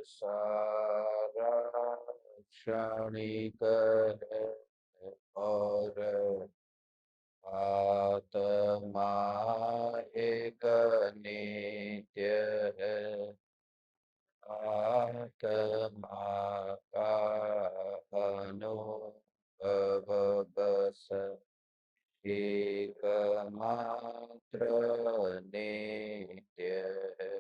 सारा क्षणिक है और आत्मा एक नित्य है। आत्मा का अनुभव बस एकमात्र नित्य है।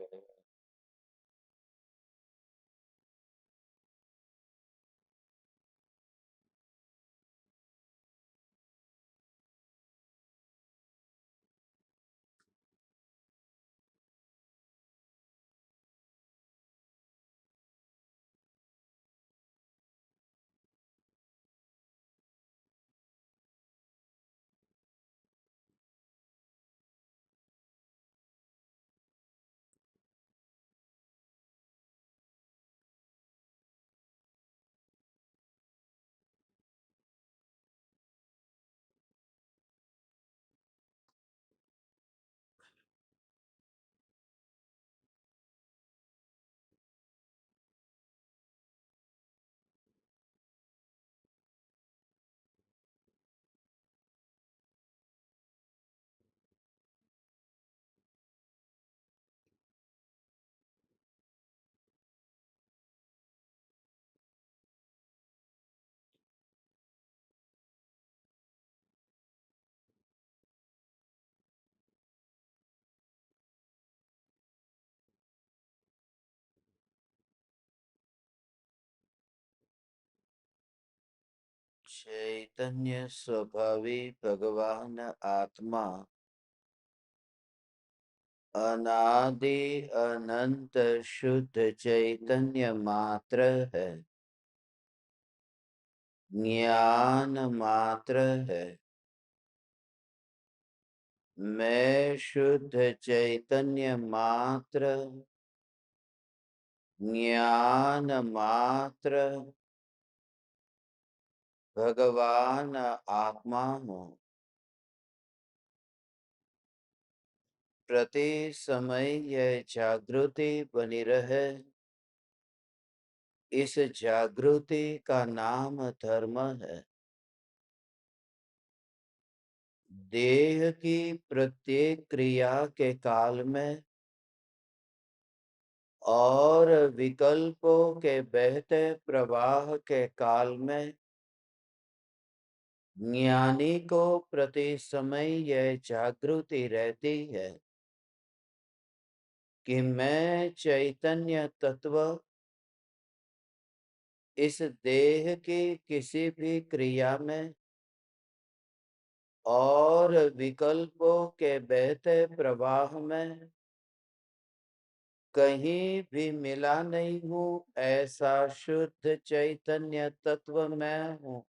चैतन्य स्वभावी भगवान आत्मा अनादि अनंत शुद्ध चैतन्य मात्र है, ज्ञान मात्र है। मैं शुद्ध चैतन्य मात्र, ज्ञान मात्र भगवान आत्मा हूँ। प्रति समय यह जागृति बनी रहे, इस जागृति का नाम धर्म है। देह की प्रत्येक क्रिया के काल में और विकल्पों के बहते प्रवाह के काल में ज्ञानी को प्रति समय यह जागृति रहती है कि मैं चैतन्य तत्व इस देह की किसी भी क्रिया में और विकल्पों के बहते प्रवाह में कहीं भी मिला नहीं हूँ। ऐसा शुद्ध चैतन्य तत्व मैं हूँ।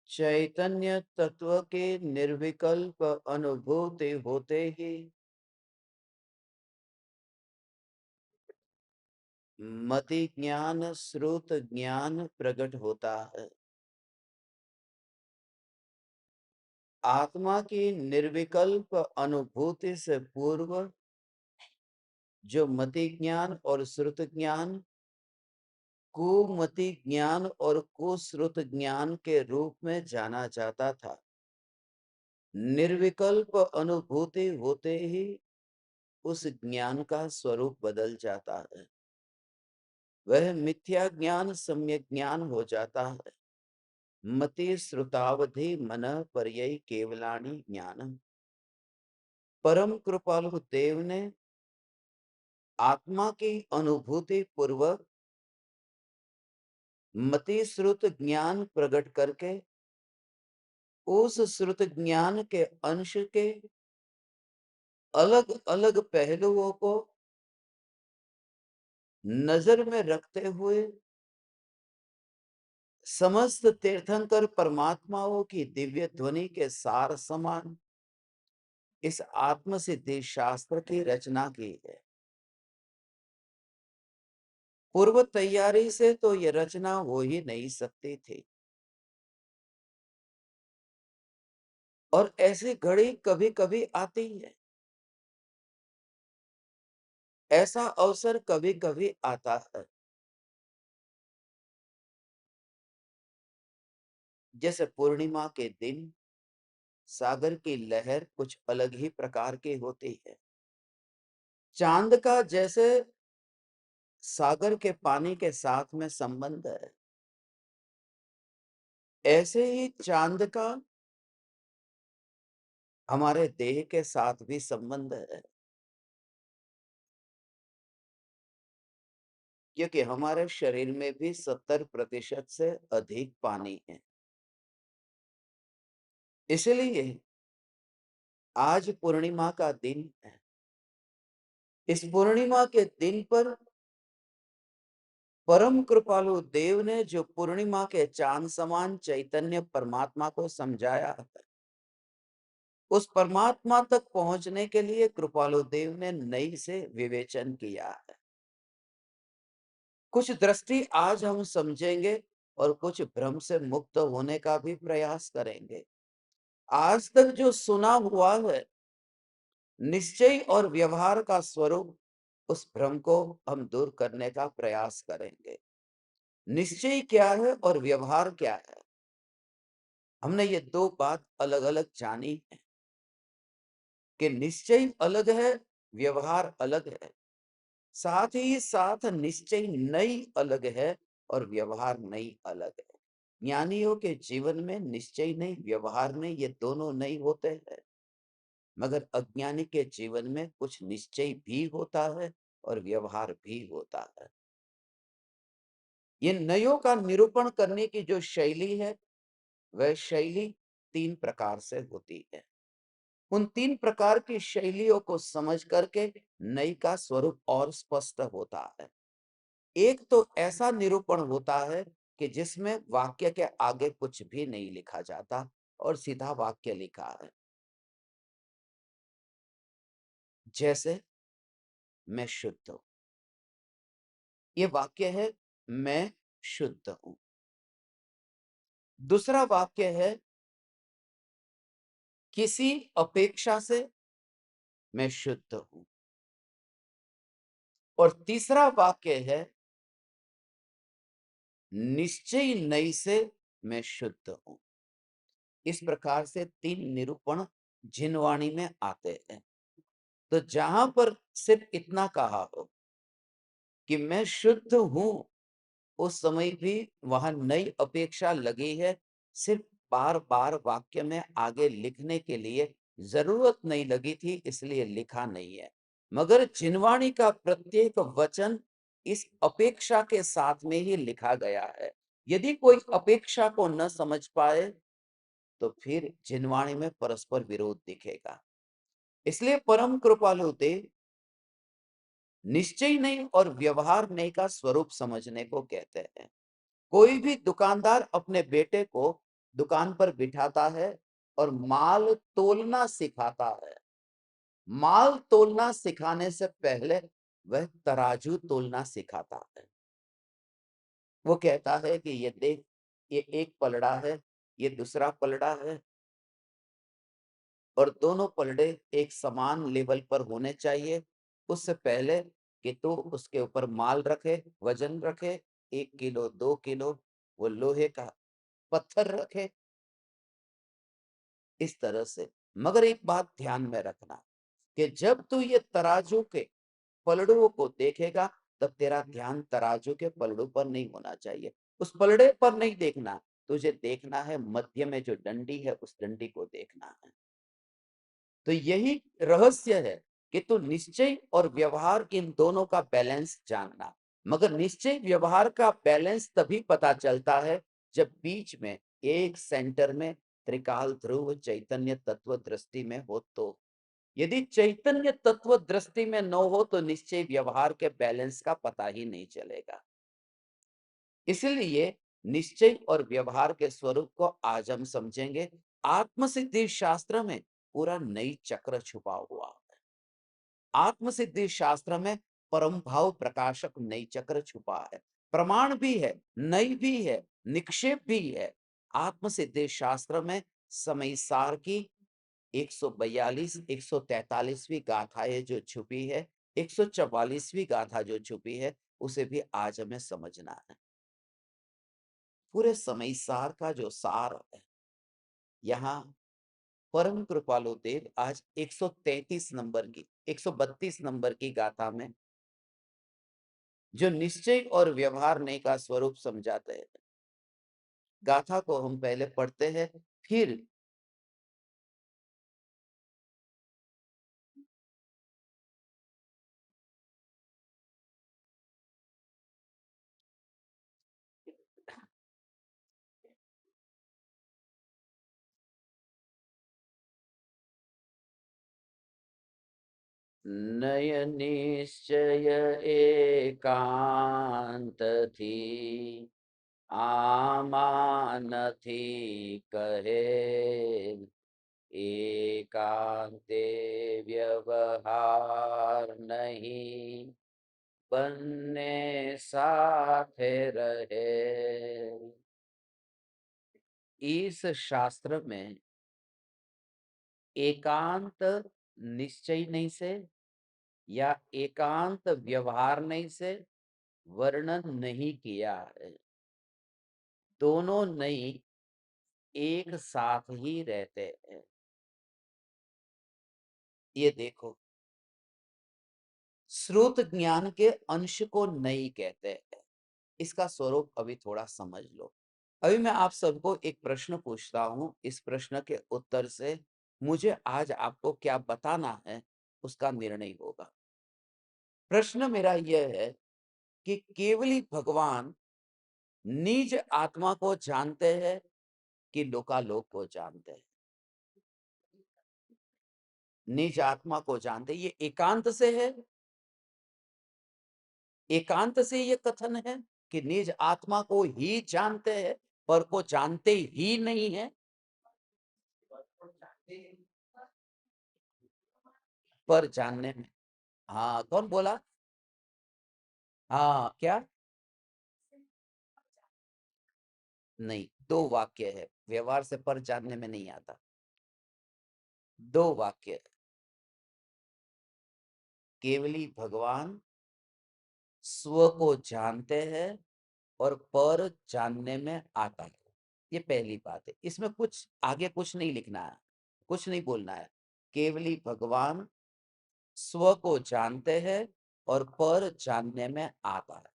चैतन्य तत्व की निर्विकल्प अनुभूति होते ही मति ज्ञान श्रुत ज्ञान प्रकट होता है। आत्मा की निर्विकल्प अनुभूति से पूर्व जो मति ज्ञान और श्रुत ज्ञान कुमति ज्ञान और कुश्रुत ज्ञान के रूप में जाना जाता था, निर्विकल्प अनुभूति होते ही उस ज्ञान का स्वरूप बदल जाता है। वह मिथ्या ज्ञान सम्यक ज्ञान हो जाता है। मति श्रुतावधि मन पर्यय केवलानी ज्ञानम। परम कृपालु देव ने आत्मा की अनुभूति पूर्वक मति श्रुत ज्ञान प्रकट करके उस श्रुत ज्ञान के अंश के अलग अलग पहलुओं को नजर में रखते हुए समस्त तीर्थंकर परमात्माओं की दिव्य ध्वनि के सार समान इस आत्मसिद्धि शास्त्र की रचना की है। पूर्व तैयारी से तो यह रचना हो ही नहीं सकती थी और ऐसी घड़ी कभी कभी आती है। ऐसा अवसर कभी-कभी आता है। जैसे पूर्णिमा के दिन सागर की लहर कुछ अलग ही प्रकार की होती है। चाँद का जैसे सागर के पानी के साथ में संबंध है, ऐसे ही चाँद का हमारे देह के साथ भी संबंध है। क्योंकि हमारे शरीर में भी 70% से अधिक पानी है। इसलिए आज पूर्णिमा का दिन है। इस पूर्णिमा के दिन पर परम कृपालु देव ने जो पूर्णिमा के चांद समान चैतन्य परमात्मा को समझाया है, उस परमात्मा तक पहुंचने के लिए कृपालु देव ने नई से विवेचन किया है। कुछ दृष्टि आज हम समझेंगे और कुछ भ्रम से मुक्त होने का भी प्रयास करेंगे। आज तक जो सुना हुआ है, निश्चय और व्यवहार का स्वरूप, उस भ्रम को हम दूर करने का प्रयास करेंगे। निश्चय क्या है और व्यवहार क्या है? हमने ये दो बात अलग अलग जानी है कि निश्चय अलग है, व्यवहार अलग है। साथ ही साथ निश्चय नई अलग है और व्यवहार नई अलग है। ज्ञानियों के जीवन में निश्चय नहीं, व्यवहार नहीं, ये दोनों नहीं होते हैं। मगर अज्ञानी के जीवन में कुछ निश्चय भी होता है और व्यवहार भी होता है। ये नयों का निरूपण करने की जो शैली है, वह शैली 3 प्रकार से होती है। उन 3 प्रकार की शैलियों को समझ करके नई का स्वरूप और स्पष्ट होता है। एक तो ऐसा निरूपण होता है कि जिसमें वाक्य के आगे कुछ भी नहीं लिखा जाता और सीधा वाक्य लिखा है। जैसे मैं शुद्ध हूं। ये वाक्य है, मैं शुद्ध हूं। दूसरा वाक्य है, किसी अपेक्षा से मैं शुद्ध हूं। और तीसरा वाक्य है, निश्चय नई से मैं शुद्ध हूं। इस प्रकार से 3 निरूपण जिनवाणी में आते हैं। तो जहां पर सिर्फ इतना कहा हो कि मैं शुद्ध हूं, उस समय भी वहां नई अपेक्षा लगी है। सिर्फ बार बार वाक्य में आगे लिखने के लिए जरूरत नहीं लगी थी, इसलिए लिखा नहीं है। मगर जिनवाणी का प्रत्येक वचन इस अपेक्षा के साथ में ही लिखा गया है। यदि कोई अपेक्षा को न समझ पाए तो फिर जिनवाणी में परस्पर विरोध दिखेगा। इसलिए परम कृपालु देव निश्चय नहीं और व्यवहार नहीं का स्वरूप समझने को कहते हैं। कोई भी दुकानदार अपने बेटे को दुकान पर बिठाता है और माल तोलना सिखाता है। माल तोलना सिखाने से पहले वह तराजू तोलना सिखाता है। वो कहता है कि ये देख, ये एक पलड़ा है, ये दूसरा पलड़ा है, और दोनों पलड़े एक समान लेवल पर होने चाहिए। उससे पहले कि तू उसके ऊपर माल रखे, वजन रखे, 1 किलो 2 किलो, वो लोहे का पत्थर रखे, इस तरह से। मगर एक बात ध्यान में रखना कि जब तू ये तराजू के पलड़ों को देखेगा, तब तेरा ध्यान तराजू के पलड़ों पर नहीं होना चाहिए। उस पलड़े पर नहीं देखना, तुझे देखना है मध्य में जो डंडी है, उस डंडी को देखना है। तो यही रहस्य है कि तू निश्चय और व्यवहार इन दोनों का बैलेंस जानना। मगर निश्चय व्यवहार का बैलेंस तभी पता चलता है जब बीच में एक सेंटर में त्रिकाल ध्रुव चैतन्य तत्व दृष्टि में हो। तो यदि चैतन्य तत्व दृष्टि में न हो तो निश्चय व्यवहार के बैलेंस का पता ही नहीं चलेगा। इसलिए निश्चय और व्यवहार के स्वरूप को आज हम समझेंगे। आत्मसिद्धि शास्त्र में पूरा नई चक्र छुपा हुआ है। आत्मसिद्धि शास्त्र में परम भाव प्रकाशक नई चक्र छुपा है। प्रमाण भी है, नई भी है, निक्षेप भी है। आत्मसिद्धि शास्त्र में समय सार की 142 143वीं गाथाएं जो छुपी है, 144वीं गाथा जो छुपी है उसे भी आज हमें समझना है। पूरे समय सार का जो सार है, यहाँ परम कृपालु देव आज 133 नंबर की 132 नंबर की गाथा में जो निश्चय और व्यवहार नहीं का स्वरूप समझाते हैं। गाथा को हम पहले पढ़ते हैं, फिर नय निश्चय एकांत थी, आमा नथी कहे, एकांते व्यवहार नहीं, बनने साथे रहे। इस शास्त्र में एकांत निश्चय नहीं से या एकांत व्यवहार नहीं से वर्णन नहीं किया है। दोनों नहीं एक साथ ही रहते हैं। ये देखो, श्रुत ज्ञान के अंश को नहीं कहते हैं। इसका स्वरूप अभी थोड़ा समझ लो। अभी मैं आप सबको एक प्रश्न पूछता हूं, इस प्रश्न के उत्तर से मुझे आज आपको क्या बताना है उसका निर्णय होगा। प्रश्न मेरा यह है कि केवली भगवान निज आत्मा को जानते हैं कि लोकालोक को जानते हैं? निज आत्मा को जानते, ये एकांत से है। एकांत से ये कथन है कि निज आत्मा को ही जानते हैं, पर को जानते ही नहीं है। पर जानने में, हाँ कौन बोला? हाँ क्या? नहीं, दो वाक्य है, व्यवहार से पर जानने में नहीं आता। दो वाक्य, केवली भगवान स्व को जानते हैं और पर जानने में आता है। ये पहली बात है। इसमें कुछ आगे कुछ नहीं लिखना है, कुछ नहीं बोलना है। केवली भगवान स्व को जानते हैं और पर जानने में आता है।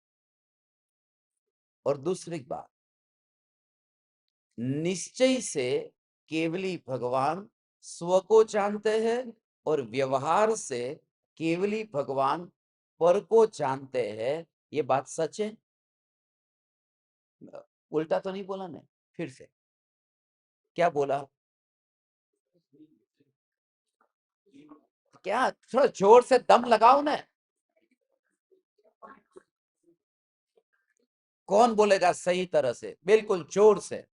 और दूसरी बात, निश्चय से केवली भगवान स्व को जानते हैं और व्यवहार से केवली भगवान पर को जानते हैं। ये बात सच है? उल्टा तो नहीं बोला ना? फिर से क्या बोला? क्या? थोड़ा जोर से दम लगाओ ना। कौन बोलेगा सही तरह से, बिल्कुल जोर से?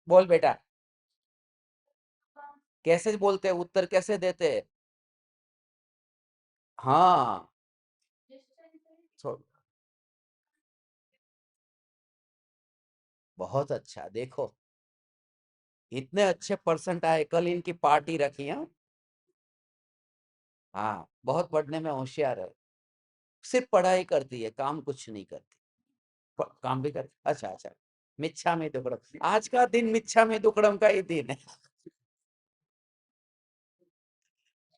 बोल बेटा, कैसे बोलते हैं, उत्तर कैसे देते हैं? हाँ, बहुत अच्छा। देखो, इतने अच्छे परसेंट आए, कल इनकी पार्टी रखी है। हाँ, बहुत पढ़ने में होशियार है। सिर्फ पढ़ाई करती है, काम कुछ नहीं करती। काम भी करती, अच्छा अच्छा। मिच्छा में दुक्कड़म, आज का दिन मिच्छा में दुक्कड़म का ही दिन है।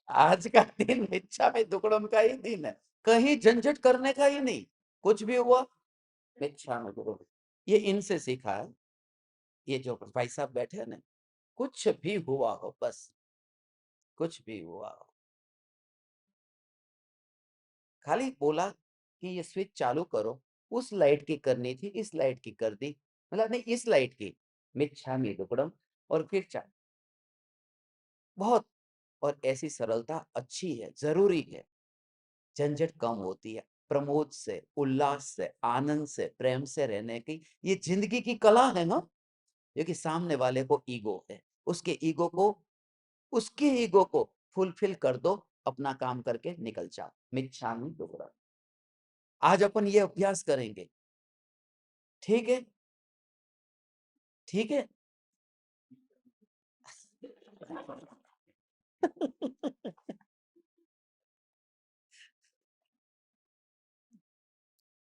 आज का दिन मिच्छा में दुक्कड़म का ही दिन है। कहीं झंझट करने का ही नहीं। कुछ भी हुआ, मिच्छा में दुक्कड़म। ये इनसे सीखा है। ये जो भाई साहब बैठे हैं ना, कुछ भी हुआ हो, बस कुछ भी हुआ हो, खाली बोला कि ये स्विच चालू करो, उस लाइट की करनी थी, इस लाइट की कर दी। मतलब नहीं, इस लाइट की, मिच्छामि दुक्कड़म, और फिर बहुत। और ऐसी सरलता अच्छी है, जरूरी है। झंझट कम होती है। प्रमोद से, उल्लास से, आनंद से, प्रेम से रहने की ये जिंदगी की कला है ना। क्योंकि सामने वाले को ईगो है, उसके ईगो को, उसके ईगो को फुलफिल कर दो, अपना काम करके निकल जाओ। मिच्छामि दुक्कडम। आज अपन ये अभ्यास करेंगे, ठीक है? ठीक है।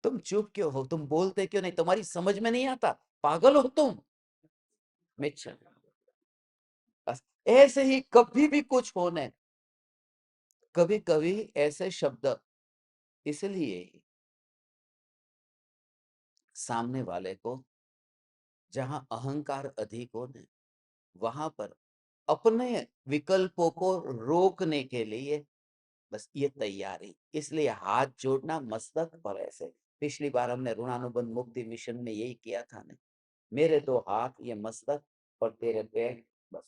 तुम चुप क्यों हो? तुम बोलते क्यों नहीं? तुम्हारी समझ में नहीं आता? पागल हो तुम? मिच्छा, बस ऐसे ही कभी भी कुछ होने, कभी कभी ऐसे शब्द, इसलिए सामने वाले को जहां अहंकार अधिक हो न, वहां पर अपने विकल्पों को रोकने के लिए बस ये तैयारी। इसलिए हाथ जोड़ना मस्तक पर ऐसे। पिछली बार हमने ऋणानुबंध मुक्ति मिशन में यही किया था ना, मेरे दो हाथ ये मस्तक और तेरे पैर, बस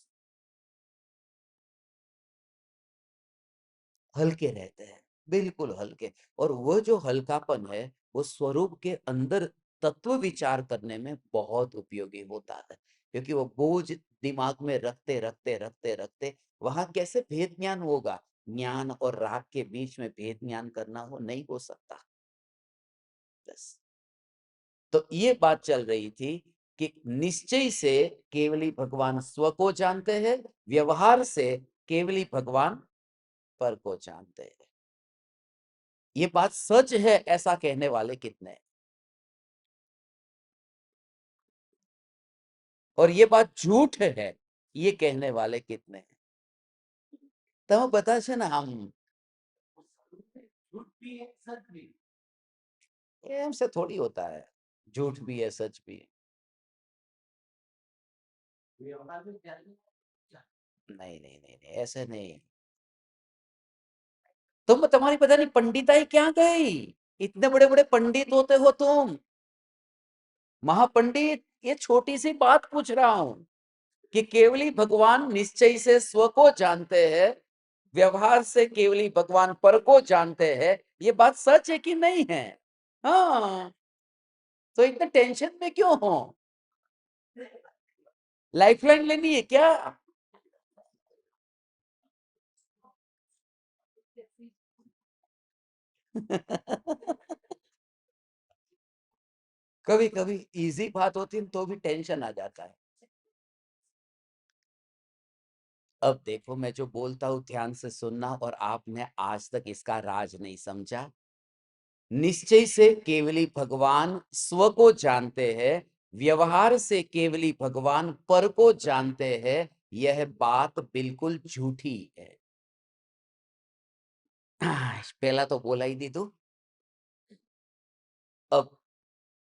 हल्के रहते हैं, बिल्कुल हल्के। और वो जो हल्कापन है वो स्वरूप के अंदर तत्व विचार करने में बहुत उपयोगी होता है, क्योंकि वो बोझ दिमाग में रखते रखते रखते रखते वहां कैसे भेद ज्ञान होगा? ज्ञान और राग के बीच में भेद ज्ञान करना हो, नहीं हो सकता। बस तो ये बात चल रही थी कि निश्चय से केवली भगवान स्व को जानते हैं, व्यवहार से केवली भगवान पर को जानते हैं। ये बात सच है ऐसा कहने वाले कितने हैं? और ये बात झूठ है ये कहने वाले कितने हैं? तो बता छे ना, हम झूठ भी है सच भी, ये हमसे थोड़ी होता है। झूठ भी है सच भी है। नहीं नहीं नहीं नहीं, ऐसे नहीं। तुम्हारी पता नहीं पंडिताई क्या गई? इतने बड़े बड़े पंडित होते हो तुम, महापंडित। ये छोटी सी बात पूछ रहा हूं कि केवली भगवान निश्चय से स्व को जानते हैं, व्यवहार से केवली भगवान पर को जानते हैं। ये बात सच है कि नहीं है? हाँ, तो इतने टेंशन में क्यों हो? लाइफलाइन लेनी है क्या? कभी कभी इजी बात होती है तो भी टेंशन आ जाता है। अब देखो, मैं जो बोलता हूं ध्यान से सुनना, और आपने आज तक इसका राज नहीं समझा। निश्चय से केवली भगवान स्व को जानते हैं, व्यवहार से केवली भगवान पर को जानते हैं, यह बात बिल्कुल झूठी है। पहला तो बोला ही दी तू। अब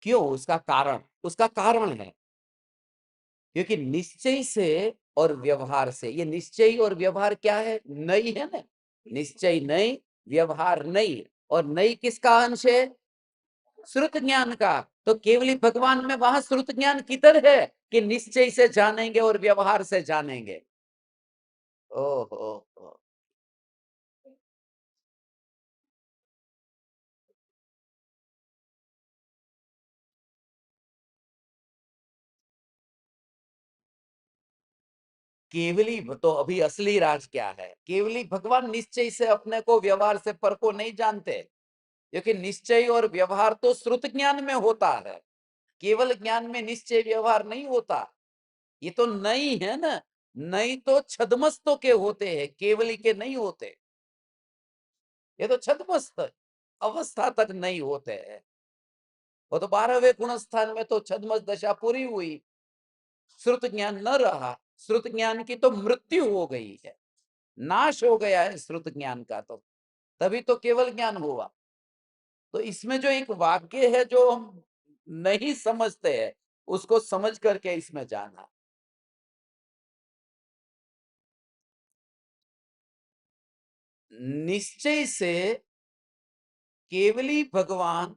क्यों? उसका कारण है, क्योंकि निश्चय से और व्यवहार से, ये निश्चय और व्यवहार क्या है? नहीं है ना। निश्चय नहीं, व्यवहार नहीं। और नहीं किसका अंश है? श्रुत ज्ञान का। तो केवली भगवान में वहां श्रुत ज्ञान किधर है कि निश्चय से जानेंगे और व्यवहार से जानेंगे? ओहो, केवली तो अभी असली राज क्या है? केवली भगवान निश्चय से अपने को, व्यवहार से पर को नहीं जानते, क्योंकि निश्चय और व्यवहार तो श्रुत ज्ञान में होता है। केवल ज्ञान में निश्चय व्यवहार नहीं होता। ये तो नहीं है ना। नहीं तो छदमस्तों के होते हैं, केवली के नहीं होते। ये तो छदमस्त अवस्था तक नहीं होते हैं। वो तो 12वें गुण स्थान में तो छदमस्त दशा पूरी हुई, श्रुत ज्ञान न रहा। श्रुत ज्ञान की तो मृत्यु हो गई है, नाश हो गया है श्रुत ज्ञान का। तो तभी तो केवल ज्ञान हुआ। तो इसमें जो एक वाक्य है जो हम नहीं समझते हैं, उसको समझ करके इसमें जाना। निश्चय से केवली भगवान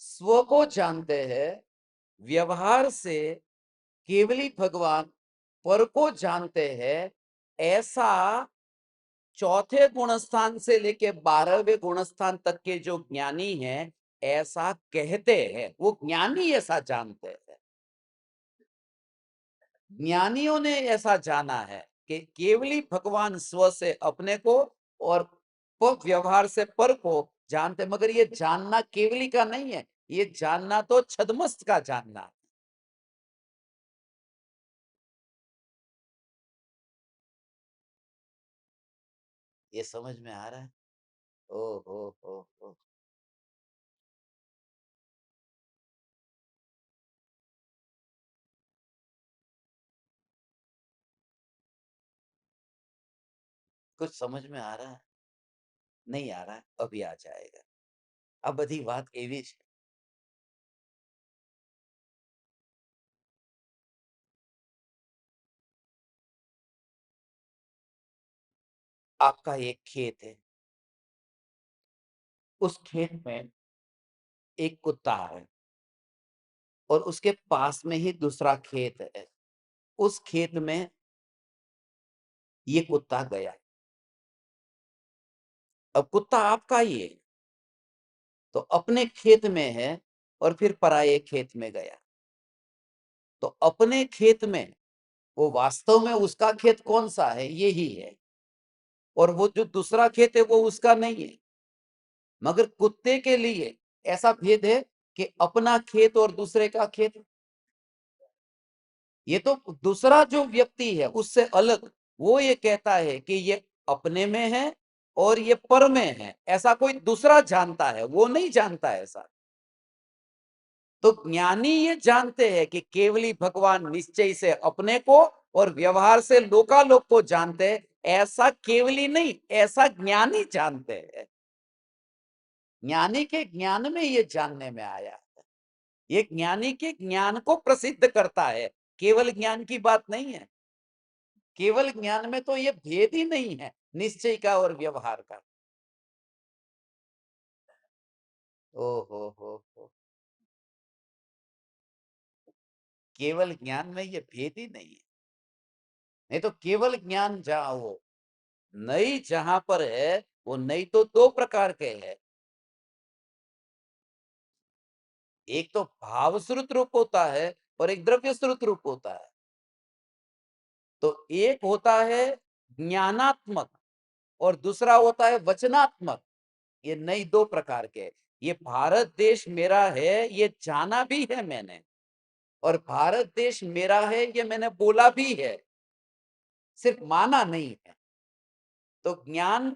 स्व को जानते हैं, व्यवहार से केवली भगवान पर को जानते हैं, ऐसा चौथे गुणस्थान से लेके 12वें गुणस्थान तक के जो ज्ञानी हैं ऐसा कहते हैं। वो ज्ञानी ऐसा जानते हैं, ज्ञानियों ने ऐसा जाना है कि केवली भगवान स्व से अपने को और व्यवहार से पर को जानते, मगर ये जानना केवली का नहीं है, ये जानना तो छद्मस्त का जानना है। ये समझ में आ रहा है? ओ हो। कुछ समझ में आ रहा है? नहीं आ रहा है, अभी आ जाएगा। अब बधी बात एवी છે, आपका एक खेत है, उस खेत में एक कुत्ता है और उसके पास में ही दूसरा खेत है। उस खेत में ये कुत्ता गया। अब कुत्ता आपका ही है, तो अपने खेत में है और फिर पराये खेत में गया। तो अपने खेत में वो वास्तव में उसका खेत कौन सा है? ये ही है। और वो जो दूसरा खेत है वो उसका नहीं है। मगर कुत्ते के लिए ऐसा भेद है कि अपना खेत और दूसरे का खेत, ये तो दूसरा जो व्यक्ति है उससे अलग, वो ये कहता है कि ये अपने में है और ये पर में है, ऐसा कोई दूसरा जानता है, वो नहीं जानता ऐसा। तो ज्ञानी ये जानते हैं कि केवली भगवान निश्चय से अपने को और व्यवहार से लोकालोक को जानते हैं, ऐसा केवली नहीं, ऐसा ज्ञानी जानते हैं। ज्ञानी के ज्ञान में ये जानने में आया है। ये ज्ञानी के ज्ञान को प्रसिद्ध करता है, केवल ज्ञान की बात नहीं है। केवल ज्ञान में तो ये भेद ही नहीं है, निश्चय का और व्यवहार का। ओ हो। केवल ज्ञान में ये भेद ही नहीं है। नहीं तो केवल ज्ञान जहां हो, नई जहां पर है, वो नई तो दो प्रकार के है। एक तो भाव श्रुत रूप होता है और एक द्रव्य श्रुत रूप होता है। तो एक होता है ज्ञानात्मक और दूसरा होता है वचनात्मक। ये नई दो प्रकार के। ये भारत देश मेरा है, ये जाना भी है मैंने, और भारत देश मेरा है ये मैंने बोला भी है, सिर्फ माना नहीं है। तो ज्ञान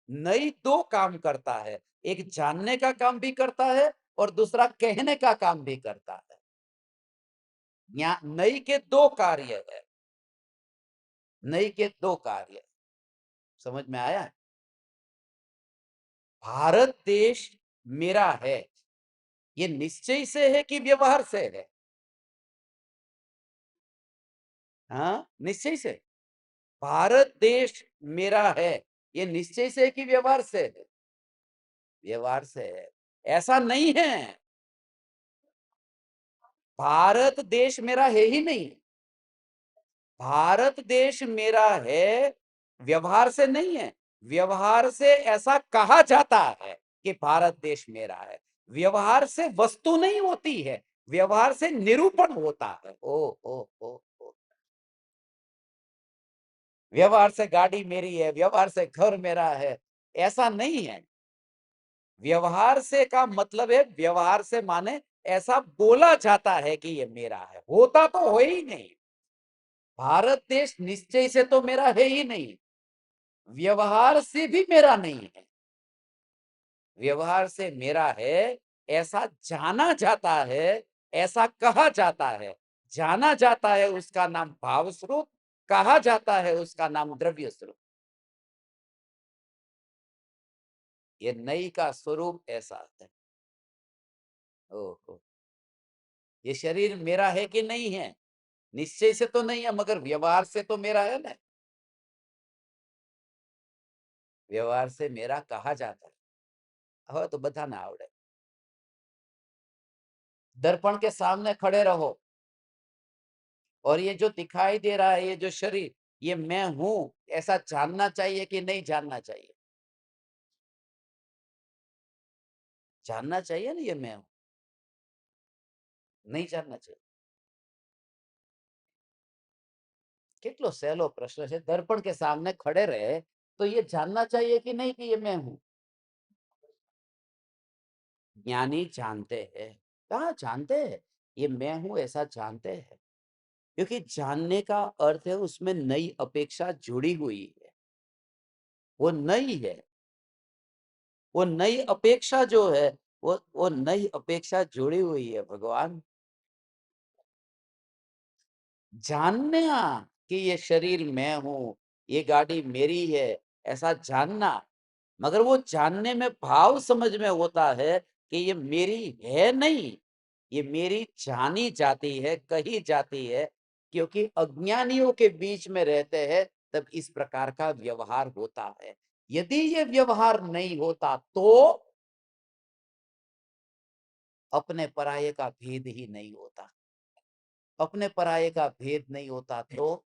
नई दो काम करता है, एक जानने का काम भी करता है और दूसरा कहने का काम भी करता है। नई के दो कार्य है, नई के दो कार्य। समझ में आया? भारत देश मेरा है, ये निश्चय से है कि व्यवहार से है? हाँ, निश्चय से। भारत देश मेरा है, ये निश्चय से है कि व्यवहार से है? व्यवहार से है। ऐसा नहीं है, भारत देश मेरा है ही नहीं। भारत देश मेरा है, व्यवहार से नहीं है। व्यवहार से ऐसा कहा जाता है कि भारत देश मेरा है। व्यवहार से वस्तु नहीं होती है, व्यवहार से निरूपण होता है। ओ। व्यवहार से गाड़ी मेरी है, व्यवहार से घर मेरा है, ऐसा नहीं है। व्यवहार से का मतलब है, व्यवहार से माने ऐसा बोला जाता है कि ये मेरा है, होता तो हो ही नहीं। भारत देश निश्चय से तो मेरा है ही नहीं, व्यवहार से भी मेरा नहीं है। व्यवहार से मेरा है ऐसा जाना जाता है, ऐसा कहा जाता है। जाना जाता है उसका नाम भाव स्वरूप, कहा जाता है उसका नाम द्रव्य स्वरूप। ये नई का स्वरूप ऐसा है। ओहो, ये शरीर मेरा है कि नहीं है? निश्चय से तो नहीं है, मगर व्यवहार से तो मेरा है ना। व्यवहार से मेरा कहा जाता है। હવે तो બધા ना आवड़े। दर्पण के सामने खड़े रहो और ये जो दिखाई दे रहा है, ये जो शरीर, ये मैं हूं, ऐसा जानना चाहिए कि नहीं जानना चाहिए? जानना चाहिए ना, ये मैं हूं। नहीं जानना चाहिए? કેટલો સહેલો પ્રશ્ન છે। दर्पण के सामने खड़े रहे तो ये जानना चाहिए कि नहीं कि ये मैं हूं? ज्ञानी जानते हैं। कहाँ जानते हैं? ये मैं हूं ऐसा जानते हैं, क्योंकि जानने का अर्थ है उसमें नई अपेक्षा जुड़ी हुई है, वो नई है। वो नई अपेक्षा जो है, वो नई अपेक्षा जुड़ी हुई है भगवान। जानना कि ये शरीर मैं हूं, ये गाड़ी मेरी है, ऐसा जानना। मगर वो जानने में भाव समझ में होता है कि ये मेरी है नहीं, ये मेरी जानी जाती है, कही जाती है, क्योंकि अज्ञानियों के बीच में रहते हैं तब इस प्रकार का व्यवहार होता है। यदि ये व्यवहार नहीं होता तो अपने पराये का भेद ही नहीं होता। अपने पराये का भेद नहीं होता तो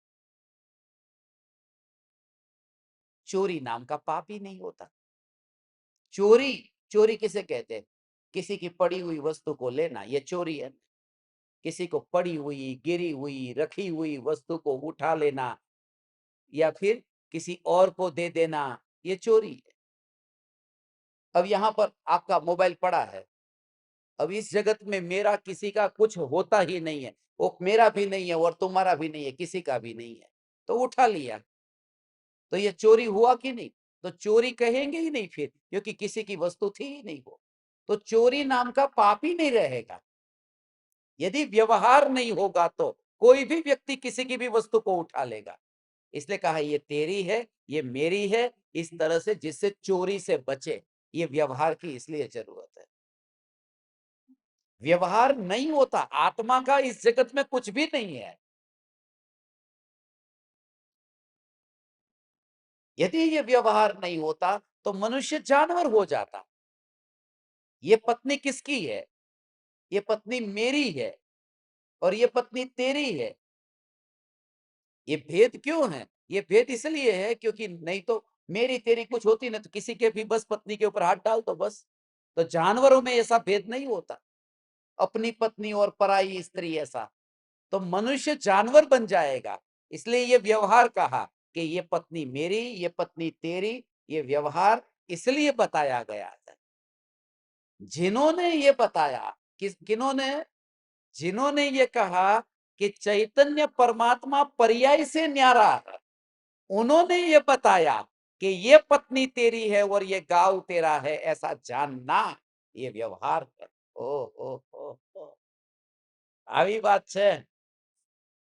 चोरी नाम का पाप ही नहीं होता। चोरी, चोरी किसे कहते हैं? किसी की पड़ी हुई वस्तु को लेना, ये चोरी है। किसी को पड़ी हुई, गिरी हुई, रखी हुई वस्तु को उठा लेना या फिर किसी और को दे देना, ये चोरी है। अब यहाँ पर आपका मोबाइल पड़ा है, अब इस जगत में मेरा किसी का कुछ होता ही नहीं है, वो मेरा भी नहीं है और तुम्हारा भी नहीं है, किसी का भी नहीं है, तो उठा लिया, तो ये चोरी हुआ कि नहीं? तो चोरी कहेंगे ही नहीं फिर, क्योंकि किसी की वस्तु थी ही नहीं वो, तो चोरी नाम का पाप ही नहीं रहेगा। यदि व्यवहार नहीं होगा तो कोई भी व्यक्ति किसी की भी वस्तु को उठा लेगा। इसलिए कहा ये तेरी है, ये मेरी है, इस तरह से जिससे चोरी से बचे। ये व्यवहार की इसलिए जरूरत है। व्यवहार नहीं होता, आत्मा का इस जगत में कुछ भी नहीं है। यदि ये व्यवहार नहीं होता तो मनुष्य जानवर हो जाता। ये पत्नी किसकी है? ये पत्नी मेरी है और ये पत्नी तेरी है। ये भेद क्यों है? ये भेद इसलिए है क्योंकि नहीं तो मेरी तेरी कुछ होती ना, तो किसी के भी बस पत्नी के ऊपर हाथ डाल तो बस। तो जानवरों में ऐसा भेद नहीं होता, अपनी पत्नी और पराई स्त्री ऐसा। तो मनुष्य जानवर बन जाएगा। इसलिए ये व्यवहार कहा कि ये पत्नी मेरी, ये पत्नी तेरी, ये व्यवहार इसलिए बताया गया है। जिन्होंने ये बताया, किन्होंने? जिन्होंने ये कहा कि चैतन्य परमात्मा पर्याय से न्यारा है, उन्होंने ये बताया कि ये पत्नी तेरी है और ये गांव तेरा है, ऐसा जानना ये व्यवहार है। ओ આવી बात है।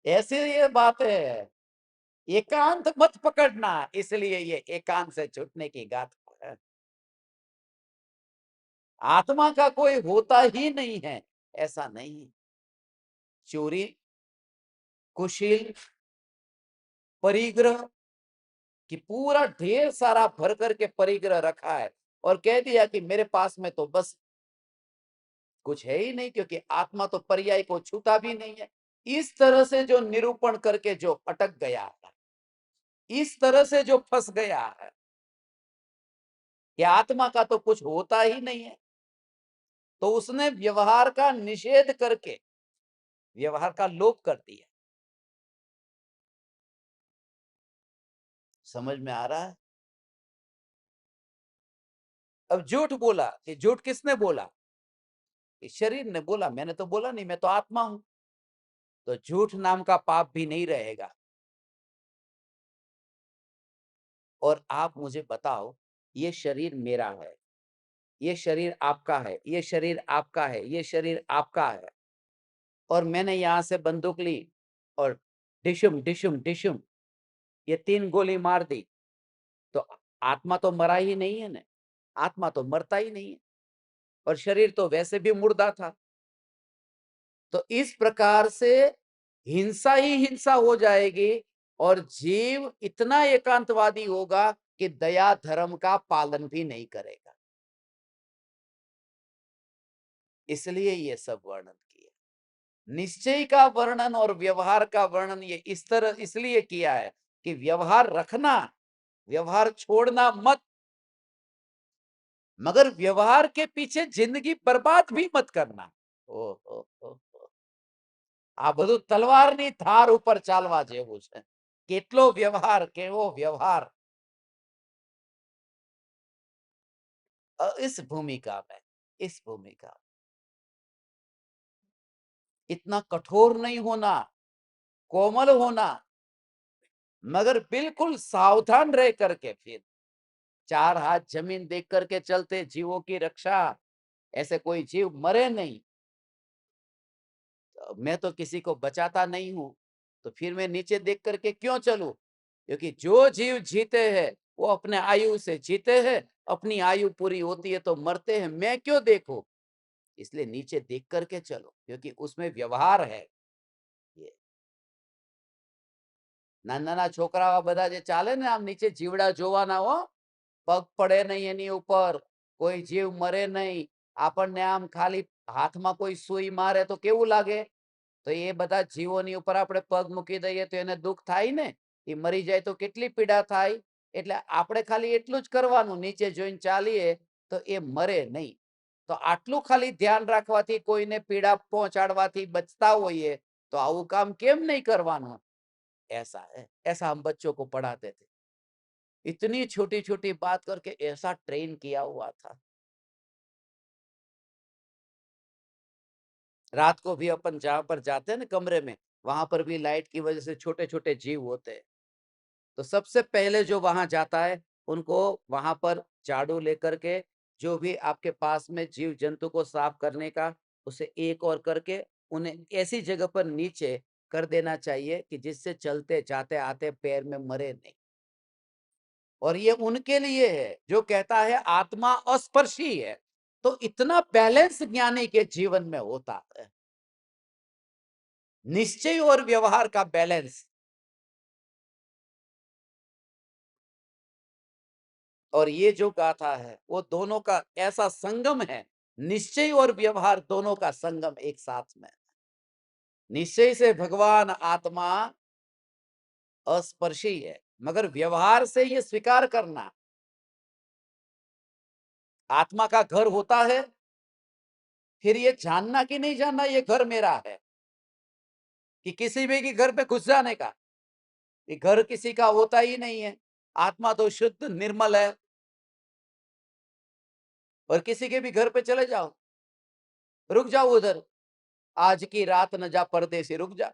ऐसे ये बात है। एकांत मत पकड़ना, इसलिए ये एकांत से छूटने की गाथा है। आत्मा का कोई होता ही नहीं है, ऐसा नहीं। चोरी, कुशील, परिग्रह कि पूरा ढेर सारा भर करके परिग्रह रखा है और कह दिया कि मेरे पास में तो बस कुछ है ही नहीं, क्योंकि आत्मा तो पर्याय को छूता भी नहीं है। इस तरह से जो निरूपण करके जो अटक गया है, इस तरह से जो फंस गया है कि आत्मा का तो कुछ होता ही नहीं है, तो उसने व्यवहार का निषेध करके व्यवहार का लोप कर दिया। समझ में आ रहा है? अब झूठ बोला कि झूठ किसने बोला? कि शरीर ने बोला, मैंने तो बोला नहीं, मैं तो आत्मा हूं। तो झूठ नाम का पाप भी नहीं रहेगा। और आप मुझे बताओ, ये शरीर मेरा है, ये शरीर आपका है, ये शरीर आपका है, ये शरीर आपका है, और मैंने यहां से बंदूक ली और डिशुम डिशुम डिशुम ये 3 गोली मार दी, तो आत्मा तो मरा ही नहीं है ना। आत्मा तो मरता ही नहीं है, और शरीर तो वैसे भी मुर्दा था। तो इस प्रकार से हिंसा ही हिंसा हो जाएगी और जीव इतना एकांतवादी होगा कि दया धर्म का पालन भी नहीं करेगा। इसलिए ये सब वर्णन किया। निश्चय का वर्णन और व्यवहार का वर्णन ये इस तरह इसलिए किया है कि व्यवहार रखना, व्यवहार छोड़ना मत, मगर व्यवहार के पीछे जिंदगी बर्बाद भी मत करना। ओ આ બધું તલવારની ધાર ઉપર ચાલવા જેવું છે। કેટલો વ્યવહાર, કેવો વ્યવહાર। इस भूमिका में, इस भूमिका इतना कठोर नहीं होना, कोमल होना, मगर बिल्कुल सावधान रह करके फिर चार हाथ जमीन देख करके चलते, जीवों की रक्षा, ऐसे कोई जीव मरे नहीं। तो मैं तो किसी को बचाता नहीं हूं, तो फिर मैं नीचे देख करके क्यों चलूं? क्योंकि जो जीव जीते हैं वो अपने आयु से जीते हैं, अपनी आयु पूरी होती है तो मरते हैं, मैं क्यों देखूं? इसलिए नीचे देख करके चलो, क्योंकि उसमें व्यवहार है। ये નાના છોકરાઓ બધા જે ચાલે ને આમ નીચે જીવડા જોવાના હો, પગ પડે નહીં એની ઉપર, કોઈ જીવ મરે નહીં, આપણને આમ ખાલી હાથમાં કોઈ સુઈ મારે તો કેવું લાગે? તો એ બધા જીવોની ઉપર આપણે પગ મૂકી દઈએ તો એને દુઃખ થાય ને, એ મરી જાય તો કેટલી પીડા થાય. એટલે આપણે ખાલી એટલું જ કરવાનું, નીચે જોઈને ચાલીએ તો એ મરે નહીં. તો આટલું ખાલી ધ્યાન રાખવાથી, કોઈને પીડા પહોંચાડવાથી બચતા હોઈએ તો આવું કામ કેમ નહીં કરવાનું? ऐसा है, ऐसा हम बच्चों को पढ़ाते थे। इतनी छोटी-छोटी बात करके ऐसा ट्रेन किया हुआ था। रात को भी अपन जहाँ पर जाते हैं ना कमरे में, वहां पर भी लाइट की वजह से छोटे-छोटे जीव होते हैं। तो सबसे पहले जो वहां जाता है, उनको वहां पर झाड़ू लेकर के, जो भी आपके पास में जीव जंतु को साफ करने का, उसे एक और करके उन्हें ऐसी जगह पर नीचे कर देना चाहिए कि जिससे चलते जाते आते पैर में मरे नहीं। और ये उनके लिए है जो कहता है आत्मा अस्पर्शी है। तो इतना बैलेंस ज्ञानी के जीवन में होता है, निश्चय और व्यवहार का बैलेंस। और ये जो गाथा है वो दोनों का ऐसा संगम है, निश्चय और व्यवहार दोनों का संगम एक साथ में। निश्चय से भगवान आत्मा अस्पर्शी है, मगर व्यवहार से ये स्वीकार करना, आत्मा का घर होता है, फिर ये जानना कि नहीं जानना ये घर मेरा है, कि किसी भी के घर पे घुस जाने का, ये घर किसी का होता ही नहीं है। आत्मा तो शुद्ध निर्मल है, और किसी के भी घर पे चले जाओ, रुक जाओ उधर, आज की रात न जा परदेसी, रुक जा,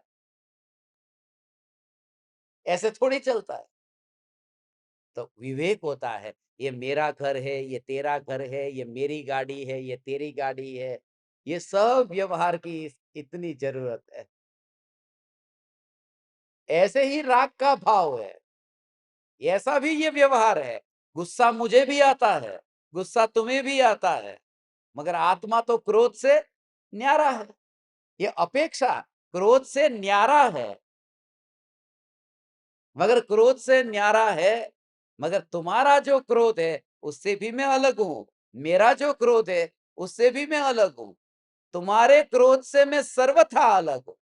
ऐसे थोड़ी चलता है। तो विवेक होता है, ये मेरा घर है, ये तेरा घर है, ये मेरी गाड़ी है, ये तेरी गाड़ी है, ये सब व्यवहार की इतनी जरूरत है। ऐसे ही राग का भाव है, ऐसा भी ये व्यवहार है। गुस्सा मुझे भी आता है, गुस्सा तुम्हें भी आता है, मगर आत्मा तो क्रोध से न्यारा है। ये अपेक्षा क्रोध से न्यारा है, मगर क्रोध से न्यारा है, मगर तुम्हारा जो क्रोध है उससे भी मैं अलग हूं, मेरा जो क्रोध है उससे भी मैं अलग हूं, तुम्हारे क्रोध से मैं सर्वथा अलग हूं,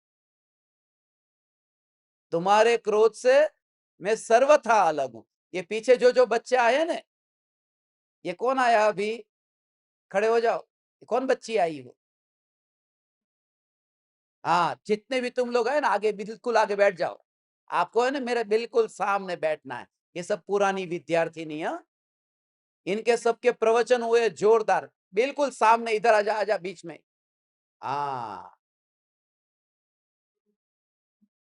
तुम्हारे क्रोध से मैं सर्वथा अलग हूं। ये पीछे जो जो बच्चे आए ना, ये कौन आया अभी? खड़े हो जाओ, ये कौन बच्ची आई वो? हाँ, जितने भी तुम लोग हैं ना, आगे बिल्कुल आगे बैठ जाओ। आपको है ना मेरे बिल्कुल सामने बैठना है। ये सब पुरानी विद्यार्थिनी है, इनके सबके प्रवचन हुए जोरदार। बिल्कुल सामने इधर आजा, आजा बीच में। हाँ,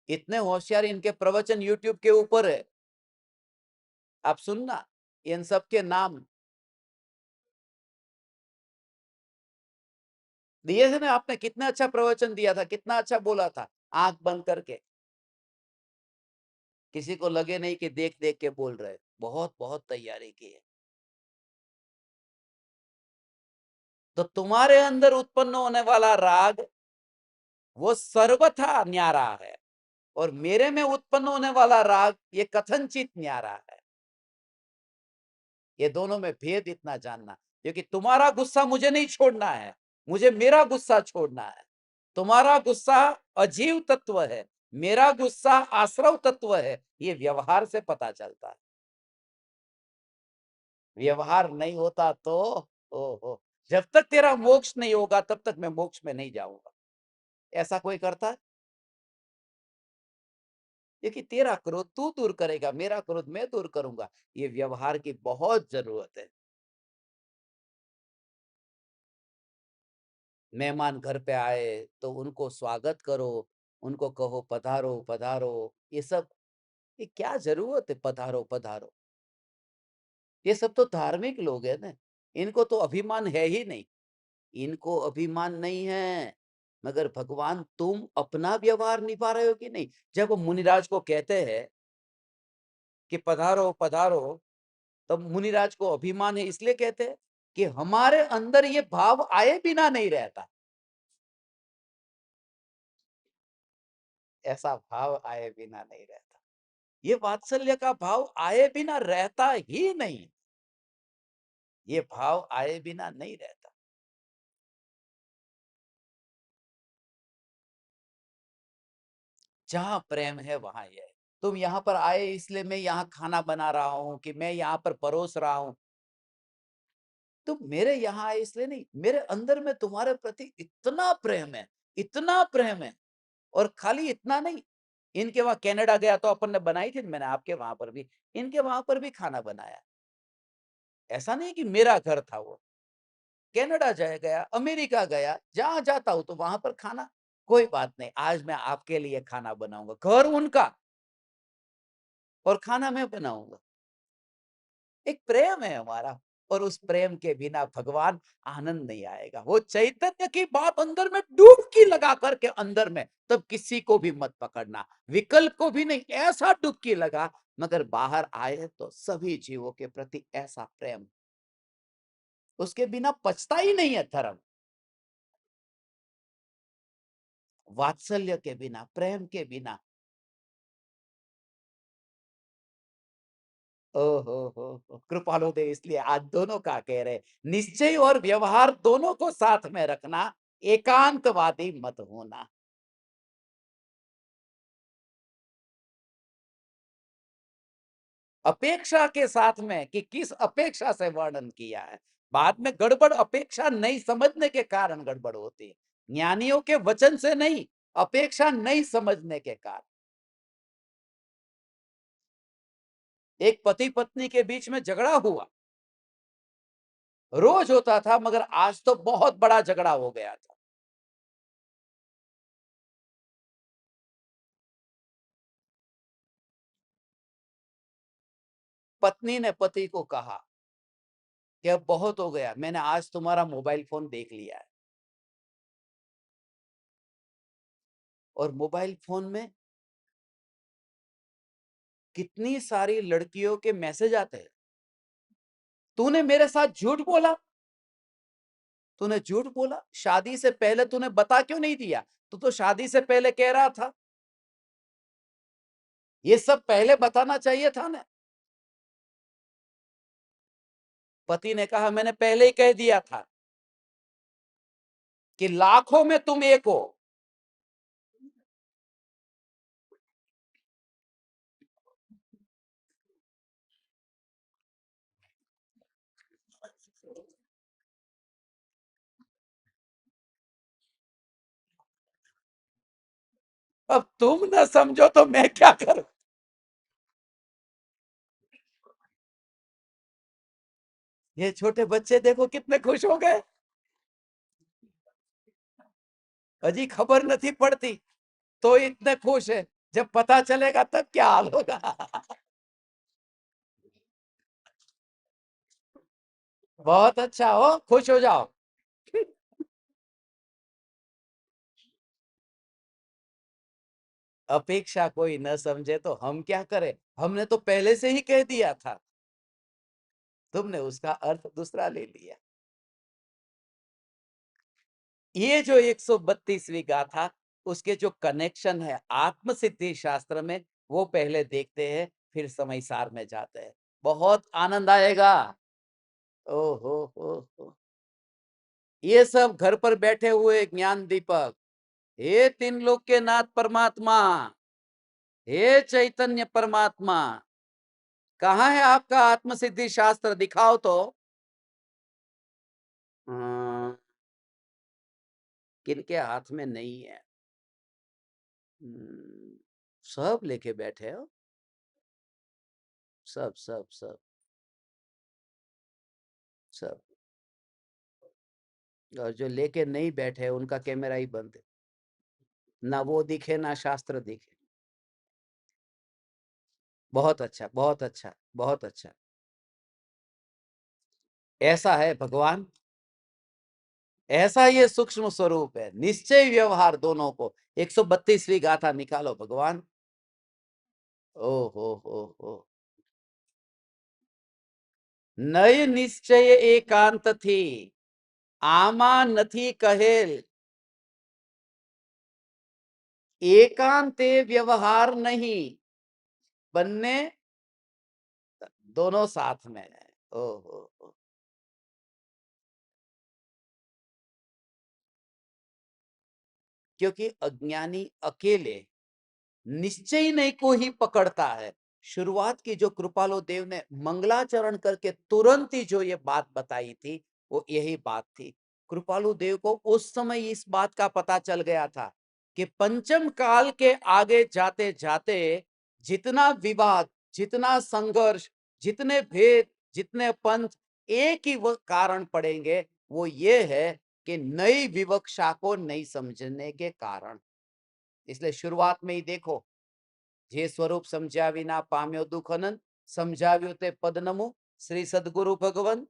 इतने होशियार, इनके प्रवचन यूट्यूब के ऊपर है, आप सुनना इन सब के नाम दिए थे ना आपने। कितना अच्छा प्रवचन दिया था, कितना अच्छा बोला था, आंख बंद करके। किसी को लगे नहीं कि देख देख के बोल रहे, बहुत बहुत तैयारी की है। तो तुम्हारे अंदर उत्पन्न होने वाला राग वो सर्वथा न्यारा है, और मेरे में उत्पन्न होने वाला राग ये कथनचित न्यारा है। ये दोनों में भेद इतना जानना, क्योंकि तुम्हारा गुस्सा मुझे नहीं छोड़ना है, मुझे मेरा गुस्सा छोड़ना है। तुम्हारा गुस्सा अजीव तत्व है, मेरा गुस्सा आश्रव तत्व है। ये व्यवहार से पता चलता है। व्यवहार नहीं होता तो ओहो, जब तक तेरा मोक्ष नहीं होगा तब तक मैं मोक्ष में नहीं जाऊंगा। ऐसा कोई करता है? क्योंकि तेरा क्रोध तू दूर करेगा, मेरा क्रोध मैं दूर करूंगा। ये व्यवहार की बहुत जरूरत है। मेहमान घर पे आए तो उनको स्वागत करो, उनको कहो पधारो पधारो। ये सब, ये क्या जरूरत है पधारो पधारो? ये सब तो धार्मिक लोग है ना, इनको तो अभिमान है ही नहीं। इनको अभिमान नहीं है, मगर भगवान तुम अपना व्यवहार निभा रहे हो कि नहीं? जब वो मुनिराज को कहते हैं कि पधारो पधारो, तब मुनिराज को अभिमान है, इसलिए कहते हैं कि हमारे अंदर ये भाव आए बिना नहीं रहता। ऐसा भाव आए बिना नहीं रहता। ये वात्सल्य का भाव आए बिना रहता ही नहीं। ये भाव आए बिना नहीं रहता। जहां प्रेम है वहां ये है। तुम यहाँ पर आए इसलिए मैं यहाँ खाना बना रहा हूँ, कि मैं यहाँ पर परोस रहा हूँ। तुम मेरे यहाँ आए इसलिए नहीं, मेरे अंदर में तुम्हारे प्रति इतना प्रेम है, इतना प्रेम है। और खाली इतना नहीं, इनके वहां कनाडा गया तो अपन ने बनाई थी, मैंने आपके वहां पर भी, इनके वहां पर भी खाना बनाया। ऐसा नहीं कि मेरा घर था वो। कनाडा जाया गया, अमेरिका गया, जहां जाता हूं तो वहां पर खाना। कोई बात नहीं, आज मैं आपके लिए खाना बनाऊंगा, घर उनका और खाना मैं बनाऊंगा। एक प्रेम है हमारा। और उस प्रेम के बिना भगवान आनंद नहीं आएगा। वो चैतन्य की बात अंदर में डुबकी लगा करके अंदर में, तब किसी को भी मत पकड़ना, विकल्प को भी नहीं, ऐसा डुबकी लगा, मगर बाहर आए तो सभी जीवों के प्रति ऐसा प्रेम, उसके बिना पचता ही नहीं है धर्म। वात्सल्य के बिना, प्रेम के बिना। ओहो हो, कृपालु देव इसलिए आज दोनों का कह रहे, निश्चय और व्यवहार दोनों को साथ में रखना, एकांतवादी मत होना। अपेक्षा के साथ में, कि किस अपेक्षा से वर्णन किया है। बाद में गड़बड़ अपेक्षा नहीं समझने के कारण गड़बड़ होती है, ज्ञानियों के वचन से नहीं, अपेक्षा नहीं समझने के कारण। एक पति पत्नी के बीच में झगड़ा हुआ, रोज होता था, मगर आज तो बहुत बड़ा झगड़ा हो गया था। पत्नी ने पति को कहा कि अब बहुत हो गया, मैंने आज तुम्हारा मोबाइल फोन देख लिया है, और मोबाइल फोन में कितनी सारी लड़कियों के मैसेज आते हैं। तूने मेरे साथ झूठ बोला, तूने झूठ बोला, शादी से पहले तूने बता क्यों नहीं दिया? तू तो शादी से पहले कह रहा था, ये सब पहले बताना चाहिए था ना। पति ने कहा मैंने पहले ही कह दिया था कि लाखों में तुम एक हो। अब तुम न समझो तो मैं क्या करूं? ये छोटे बच्चे देखो कितने खुश हो गए, अजी खबर नहीं पड़ती तो इतने खुश है, जब पता चलेगा तब क्या हाल होगा। बहुत अच्छा हो, खुश हो जाओ। अपेक्षा कोई न समझे तो हम क्या करें? हमने तो पहले से ही कह दिया था, तुमने उसका अर्थ दूसरा ले लिया। ये जो 132वीं गाथा, उसके जो कनेक्शन है आत्म सिद्धि शास्त्र में, वो पहले देखते हैं, फिर समय सार में जाते हैं। बहुत आनंद आएगा। ओ हो। ये सब घर पर बैठे हुए ज्ञान दीपक, हे तीन लोक के नाथ परमात्मा, हे चैतन्य परमात्मा, कहाँ है आपका आत्म सिद्धि शास्त्र? दिखाओ तो। हाँ, किनके हाथ में नहीं है? हम्म, सब लेके बैठे हो, सब सब सब सब। और जो लेके नहीं बैठे उनका कैमरा ही बंद है, ना वो दिखे ना शास्त्र दिखे। बहुत अच्छा, बहुत अच्छा, बहुत अच्छा। ऐसा है भगवान, ऐसा ये सूक्ष्म स्वरूप है, निश्चय व्यवहार दोनों को। 132वीं गाथा निकालो भगवान। ओ हो, नय निश्चय एकांत थी, आमा नथी कहेल। एकांते व्यवहार नहीं, बनने दोनों साथ में है। ओ हो। क्योंकि अज्ञानी अकेले निश्चय नहीं को ही पकड़ता है। शुरुआत की जो कृपालो देव ने मंगलाचरण करके तुरंत ही जो ये बात बताई थी, वो यही बात थी। कृपालु देव को उस समय इस बात का पता चल गया था कि पंचम काल के आगे जाते जाते जितना विवाद, जितना संघर्ष, जितने भेद, जितने पंथ, एक ही वो कारण पड़ेंगे, वो ये है कि नई विवक्षा को नहीं समझने के कारण। इसलिए शुरुआत में ही देखो, जे स्वरूप समझ्या विना पाम्यो दुख अनंत, समझाव्યું તે પદ નમો શ્રી સદગુરુ ભગવન।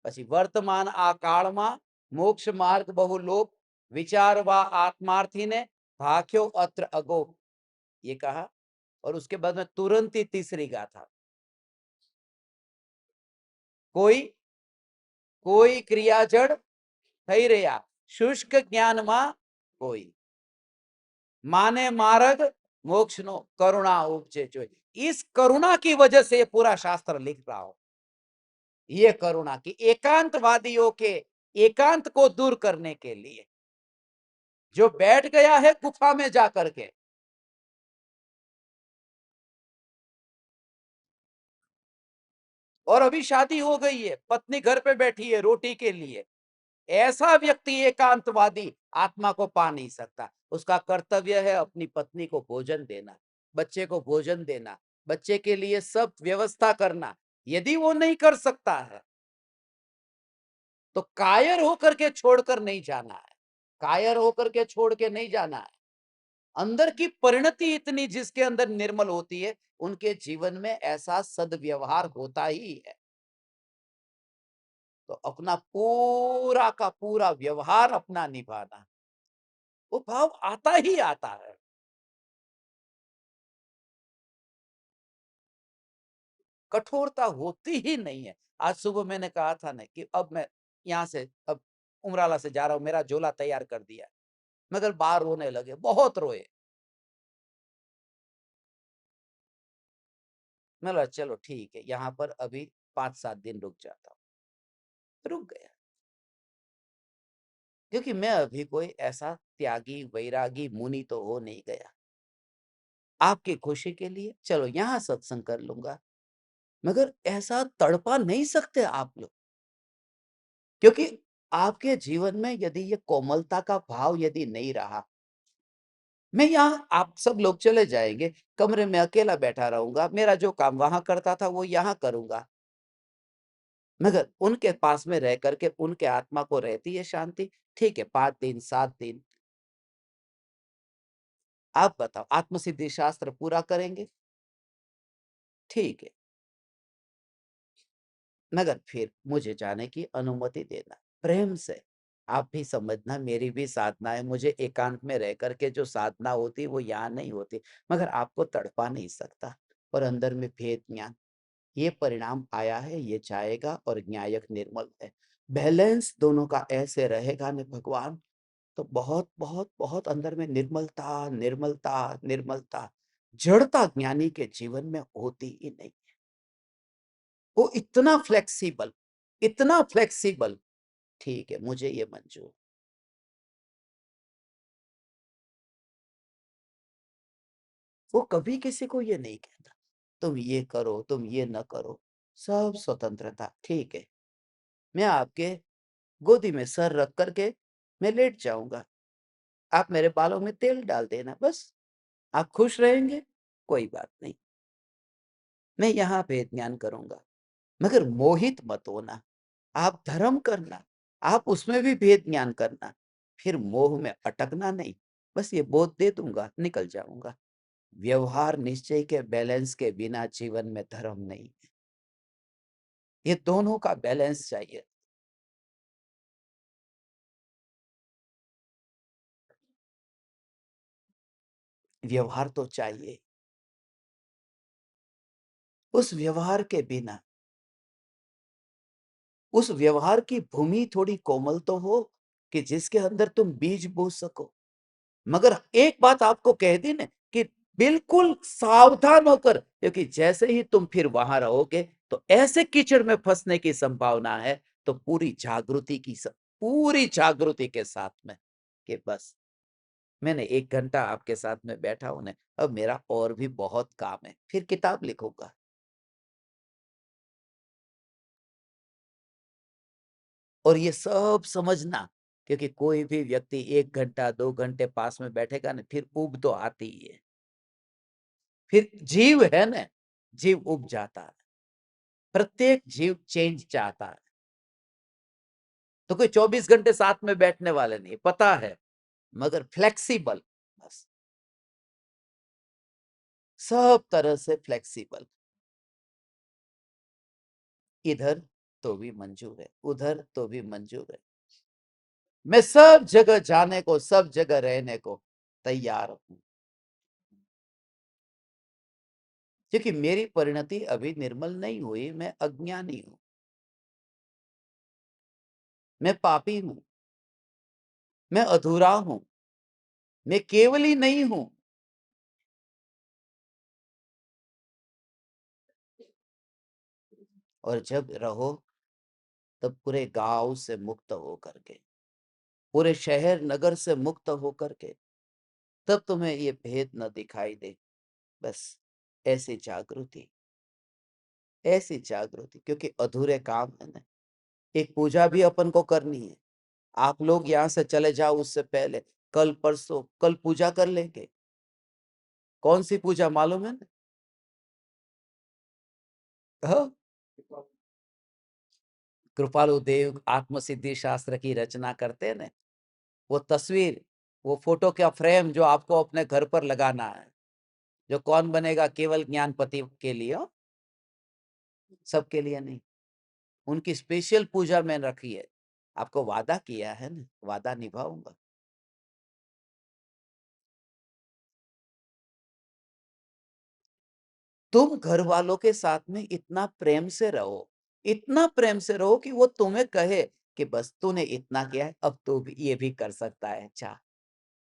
પછી વર્તમાન આ કાળમાં મોક્ષ માર્ગ बहु लोक, विचारवा आत्मार्थी ने भाख्यो अत्र अगोप, ये कहा। और उसके बाद में तुरंत ही तीसरी गाथा, कोई कोई क्रिया जड़ થઈ રહ્યા, શુષ્ક જ્ઞાનમાં કોઈ माने मार्ग मोक्ष नो करुणा उपजे जो। इस करुणा की वजह से पूरा शास्त्र लिख रहा हो। ये करुणा की एकांतवादियों के एकांत को दूर करने के लिए, जो बैठ गया है गुफा में जाकर के, और अभी शादी हो गई है, पत्नी घर पे बैठी है रोटी के लिए, ऐसा व्यक्ति एकांतवादी आत्मा को पा नहीं सकता। उसका कर्तव्य है अपनी पत्नी को भोजन देना, बच्चे को भोजन देना, बच्चे के लिए सब व्यवस्था करना। यदि वो नहीं कर सकता है तो कायर होकर के छोड़कर नहीं जाना है, कायर होकर के छोड़ के नहीं जाना है। अंदर की परिणति इतनी जिसके अंदर निर्मल होती है, उनके जीवन में ऐसा सदव्यवहार होता ही है। तो अपना पूरा का पूरा व्यवहार अपना निभाना, वो भाव आता ही आता है। कठोरता होती ही नहीं है। आज सुबह मैंने कहा था ना कि अब मैं यहाँ से अब उमराला से जा रहा हूँ, मेरा झोला तैयार कर दिया, मगर बाहर रोने लगे, बहुत रोए। मैं बोला चलो ठीक है, यहाँ पर अभी 5-7 दिन रुक जाता हूँ। रुक गया, क्योंकि मैं अभी कोई ऐसा त्यागी वैरागी मुनि तो हो नहीं गया। आपकी खुशी के लिए चलो यहाँ सत्संग कर लूंगा, मगर ऐसा तड़पा नहीं सकते आप लोग। क्योंकि आपके जीवन में यदि ये कोमलता का भाव यदि नहीं रहा, मैं यहाँ आप सब लोग चले जाएंगे, कमरे में अकेला बैठा रहूंगा, मेरा जो काम वहां करता था वो यहाँ करूंगा, मगर उनके पास में रह करके उनके आत्मा को रहती है शांति। ठीक है, 5 दिन 7 दिन, आप बताओ आत्मसिद्धि शास्त्र पूरा करेंगे, ठीक है, मगर फिर मुझे जाने की अनुमति देना प्रेम से। आप भी समझना, मेरी भी साधना है, मुझे एकांत में रह करके जो साधना होती वो यहाँ नहीं होती, मगर आपको तड़पा नहीं सकता। और अंदर में भेद ज्ञान, ये परिणाम आया है, ये जाएगा, और न्यायक निर्मल है। बैलेंस दोनों का ऐसे रहेगा न भगवान, तो बहुत बहुत बहुत अंदर में निर्मलता निर्मलता निर्मलता, जड़ता ज्ञानी के जीवन में होती ही नहीं। वो इतना फ्लेक्सिबल, इतना फ्लेक्सिबल। ठीक है, मुझे ये मंजूर। वो कभी किसी को ये नहीं कहता तुम ये करो तुम ये न करो, सब स्वतंत्रता। ठीक है, मैं आपके गोदी में सर रख करके मैं लेट जाऊंगा, आप मेरे बालों में तेल डाल देना, बस आप खुश रहेंगे, कोई बात नहीं, मैं यहाँ पे ज्ञान करूंगा। मगर मोहित मत होना, आप धर्म करना, आप उसमें भी भेद ज्ञान करना, फिर मोह में अटकना नहीं। बस ये बोध दे दूंगा, निकल जाऊंगा। व्यवहार निश्चय के बैलेंस के बिना जीवन में धर्म नहीं है। ये दोनों का बैलेंस चाहिए। व्यवहार तो चाहिए, उस व्यवहार के बिना, उस व्यवहार की भूमि थोड़ी कोमल तो हो कि जिसके अंदर तुम बीज बो सको। मगर एक बात आपको कह दी ना कि बिल्कुल सावधान होकर, क्योंकि जैसे ही तुम फिर वहां रहोगे तो ऐसे कीचड़ में फंसने की संभावना है। तो पूरी जागृति के साथ में कि बस मैंने 1 घंटा आपके साथ में बैठा हूं ना, अब मेरा और भी बहुत काम है, फिर किताब लिखूंगा। और ये सब समझना, क्योंकि कोई भी व्यक्ति 1 घंटा 2 घंटे पास में बैठेगा ना, फिर ऊब तो आती ही है। फिर जीव है ना, जीव उब जाता है। प्रत्येक जीव चेंज चाहता है। तो कोई 24 घंटे साथ में बैठने वाले नहीं, पता है, मगर फ्लेक्सिबल, बस सब तरह से फ्लेक्सिबल। इधर तो भी मंजूर है, उधर तो भी मंजूर है। मैं सब जगह जाने को, सब जगह रहने को तैयार हूं, क्योंकि मेरी परिणति अभी निर्मल नहीं हुई। मैं अज्ञानी हूं, मैं पापी हूं, मैं अधूरा हूं, मैं केवल ही नहीं हूं। और जब रहो तब पूरे गांव से मुक्त हो करके, पूरे शहर नगर से मुक्त हो करके, तब तुम्हें ये भेद न दिखाई दे। बस ऐसी जागृति, ऐसी जागृति, क्योंकि अधूरे काम है ना। एक पूजा भी अपन को करनी है। आप लोग यहां से चले जाओ उससे पहले कल परसों कल पूजा कर लेंगे। कौन सी पूजा मालूम है ना? हाँ? कृपालु देव आत्मसिद्धि शास्त्र की रचना करते हैं ना, वो तस्वीर, वो फोटो का फ्रेम जो आपको अपने घर पर लगाना है, जो कौन बनेगा केवल ज्ञानपति के लिए हो, सबके लिए नहीं। उनकी स्पेशल पूजा मैंने रखी है। आपको वादा किया है ना, वादा निभाऊंगा। तुम घर वालों के साथ में इतना प्रेम से रहो, इतना प्रेम से रहो कि वो तुम्हें कहे कि बस तूने इतना किया है, अब तू भी ये भी कर सकता है, चाह।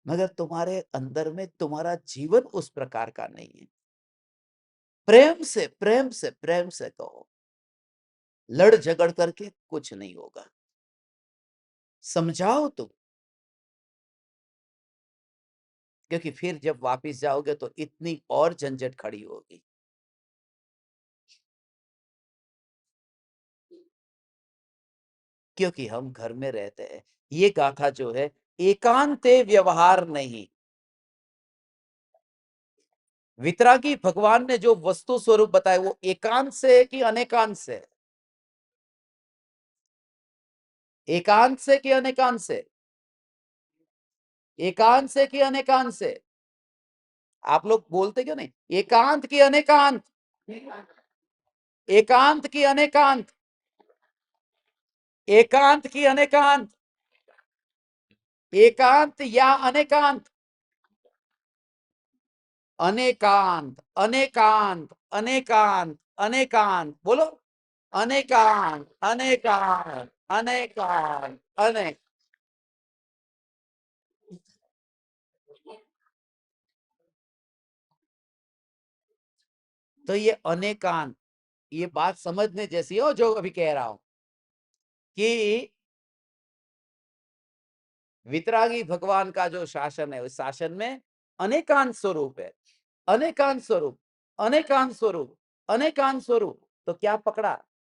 मगर तुम्हारे अंदर में तुम्हारा जीवन उस प्रकार का नहीं है। प्रेम से, प्रेम से, प्रेम से कहो। लड़ झगड़ करके कुछ नहीं होगा। समझाओ तुम, क्योंकि फिर जब वापिस जाओगे तो इतनी और झंझट खड़ी होगी। क्योंकि हम घर में रहते हैं। ये गाथा जो है, एकांते व्यवहार नहीं। वितरागी भगवान ने जो वस्तु स्वरूप बताया वो एकांत से है कि अनेकांत से है? एकांत से कि अनेकांत से? एकांत से कि अनेकांत से? आप लोग बोलते क्यों नहीं? एकांत की अनेकांत? एकांत की अनेकांत? एकांत की अनेकांत? एकांत या अनेकांत? अनेकांत, अनेकांत, अनेकांत, अनेकांत बोलो। अनेकांत, अनेकांत, अनेकांत, अनेक। तो ये अनेकांत, ये बात समझने जैसी हो जो अभी कह रहा हूं कि वितरागी भगवान का जो शासन है, उस शासन में अनेकांत स्वरूप है। अनेकांत स्वरूप, अनेकांत स्वरूप, अनेकांत स्वरूप। तो क्या पकड़ा?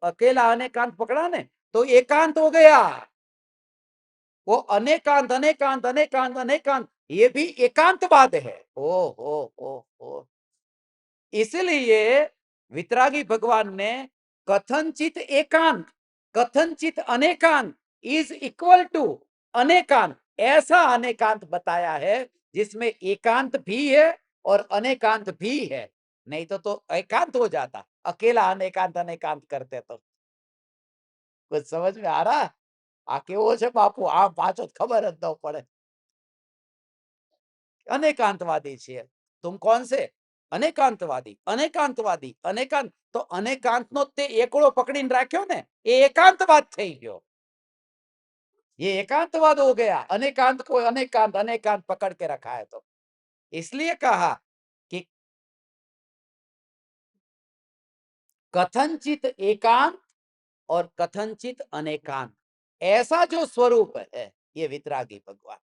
अकेला अनेकांत पकड़ा ने तो एकांत हो गया। वो अनेकांत, अनेकांत, अनेकांत, अनेकांत, ये भी एकांतवाद है। ओ इसलिए वितरागी भगवान ने कथनचित एकांत, कथनचित अनेकांत, इज इक्वल टू अनेकांत। ऐसा अनेकांत बताया है जिसमें एकांत भी है और अनेकांत भी है, नहीं तो एकांत हो जाता, अकेला अनेकांत अनेकांत करते तो। कुछ समझ में आ रहा? आ केवो छे बापू, आ पाछो खबर ज न पड़े। अनेकांतवादी छे। तुम कौन से? अनेकांतवादी। अनेकांतवादी अनेकांत, तो अनेकांत नो ते एकड़ो पकड़ीने राख्यो ने, ए एकांतवाद थई गयो। ये एकांतवाद हो गया। अनेकांत को अनेकांत अनेकांत पकड़ के रखा है। तो इसलिए कहा कि कथनचित एकांत और कथनचित अनेकांत, ऐसा जो स्वरूप है ये वितरागी भगवान।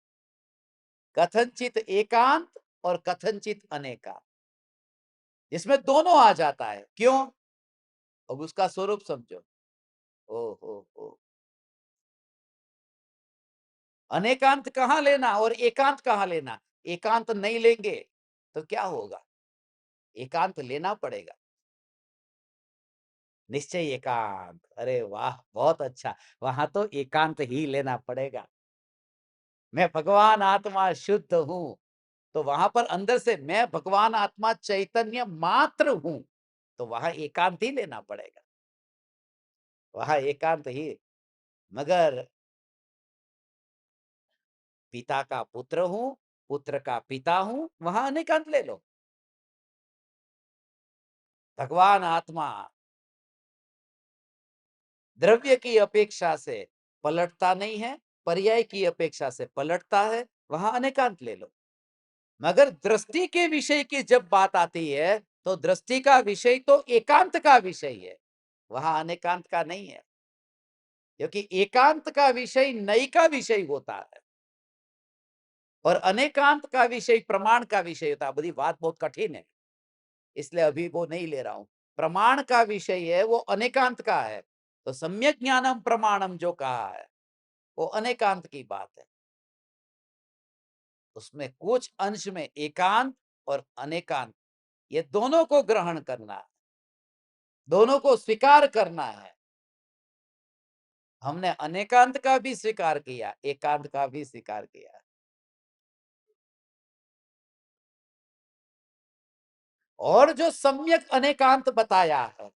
कथनचित एकांत और कथनचित अनेकांत, इसमें दोनों आ जाता है। क्यों? अब उसका स्वरूप समझो। ओ हो। अनेकांत कहां लेना और एकांत कहां लेना? एकांत नहीं लेंगे तो क्या होगा? एकांत लेना पड़ेगा। निश्चय एकांत। अरे वाह, बहुत अच्छा। वहां तो एकांत ही लेना पड़ेगा। मैं भगवान आत्मा शुद्ध हूं, तो वहां पर अंदर से मैं भगवान आत्मा चैतन्य मात्र हूं, तो वहां एकांत ही लेना पड़ेगा। वहां एकांत ही। मगर पिता का पुत्र हूं, पुत्र का पिता हूं, वहां अनेकांत ले लो। भगवान आत्मा द्रव्य की अपेक्षा से पलटता नहीं है, पर्याय की अपेक्षा से पलटता है, वहां अनेकांत ले लो। मगर दृष्टि के विषय की जब बात आती है, तो दृष्टि का विषय तो एकांत का विषय है, वहां अनेकांत का नहीं है। क्योंकि एकांत का विषय नई का विषय होता है और अनेकांत का विषय प्रमाण का विषय होता है। बड़ी बात बहुत कठिन है, इसलिए अभी वो नहीं ले रहा हूं। प्रमाण का विषय है वो अनेकांत का है, तो सम्यक ज्ञानम प्रमाणम जो कहा है वो अनेकांत की बात है। उसमें कुछ अंश में एकांत और अनेकांत, ये दोनों को ग्रहण करना है, दोनों को स्वीकार करना है। हमने अनेकांत का भी स्वीकार किया, एकांत का भी स्वीकार किया। और जो सम्यक अनेकांत बताया है,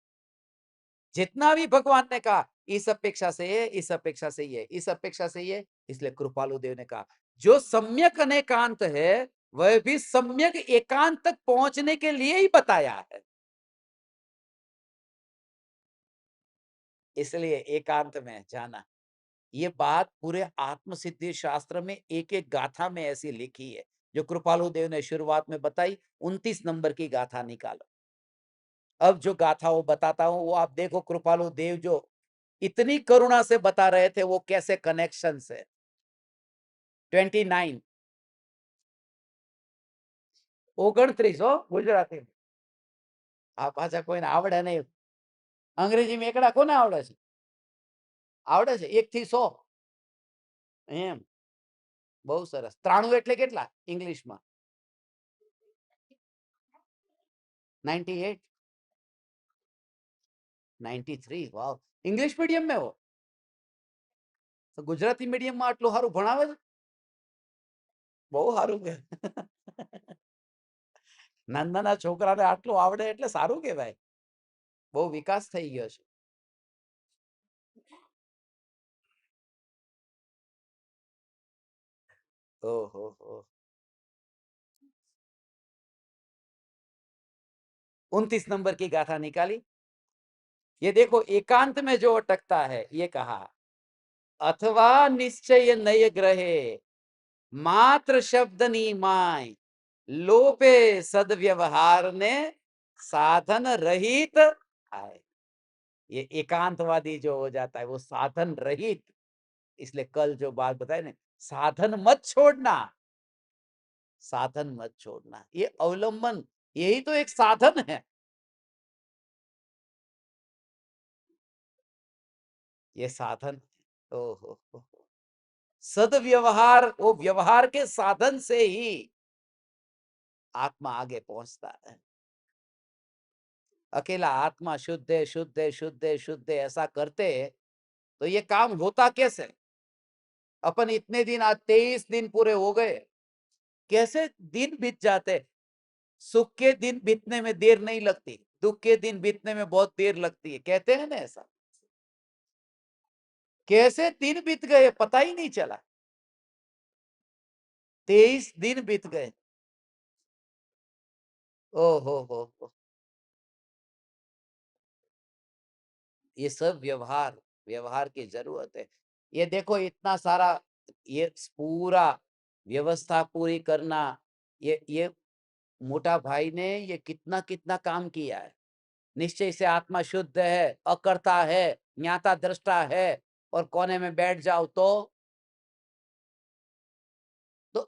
जितना भी भगवान ने कहा, इस अपेक्षा से ये, इस अपेक्षा से ये, इस अपेक्षा से ये, इसलिए कृपालु देव ने कहा जो सम्यक अनेकांत है वह भी सम्यक एकांत तक पहुंचने के लिए ही बताया है। इसलिए एकांत में जाना, ये बात पूरे आत्मसिद्धि शास्त्र में एक एक गाथा में ऐसी लिखी है, जो कृपालु देव ने शुरुआत में बताई। 29 नंबर की गाथा निकालो। अब जो गाथा वो बताता हूं, वो आप देखो कृपालु देव जो इतनी करुणा से बता रहे थे, वो कैसे कनेक्शन से। 29 29 हो गुजराती में। આ પાછા કોઈને આવડે નહીં, અંગ્રેજીમાં એકડા કોને આવડે છે? આવડે છે 1 થી 100 એમ? બહુ સરસ. 93 એટલે કેટલા ઇંગ્લિશમાં? 98 93 વાવ. ઇંગ્લિશ મીડિયમ में हो તો ગુજરાતી મીડિયમમાં આટલું સારું ભણાવે છે? બહુ સારું કે. નાના છોકરાને આટલું આવડે એટલે સારું કહેવાય. બહુ વિકાસ થઈ ગયો છે. ઓહો હો. 29 नंबर की गाथा निकाली। ये देखो एकांत में जो अटकता है, ये कहा अथवा निश्चय नय ग्रहे मात्र शब्दनी माय लोपे सदव्यवहार ने साधन रहित आए। ये एकांतवादी जो हो जाता है वो साधन रहित। इसलिए कल जो बात बताए ना, साधन मत छोड़ना, साधन मत छोड़ना, ये अवलंबन, यही तो एक साधन है। ये साधन। ओहो हो। सदव्यवहार, वो व्यवहार के साधन से ही आत्मा आगे पहुंचता है। अकेला आत्मा शुद्ध है शुद्ध है शुद्ध है शुद्ध है ऐसा करते तो ये काम होता कैसे? अपन इतने दिन, आज 23 दिन पूरे हो गए, कैसे दिन बीत जाते। सुख के दिन बीतने में देर नहीं लगती, दुख के दिन बीतने में बहुत देर लगती है, कहते हैं ना ऐसा। कैसे दिन बीत गए पता ही नहीं चला, 23 दिन बीत गए। ओ हो, ये सब व्यवहार, व्यवहार की जरूरत है। ये देखो इतना सारा, ये पूरा व्यवस्था पूरी करना, ये मोटा भाई ने ये कितना कितना काम किया है। निश्चय से आत्मा शुद्ध है, अकर्ता है, ज्ञाता दृष्टा है, और कोने में बैठ जाओ तो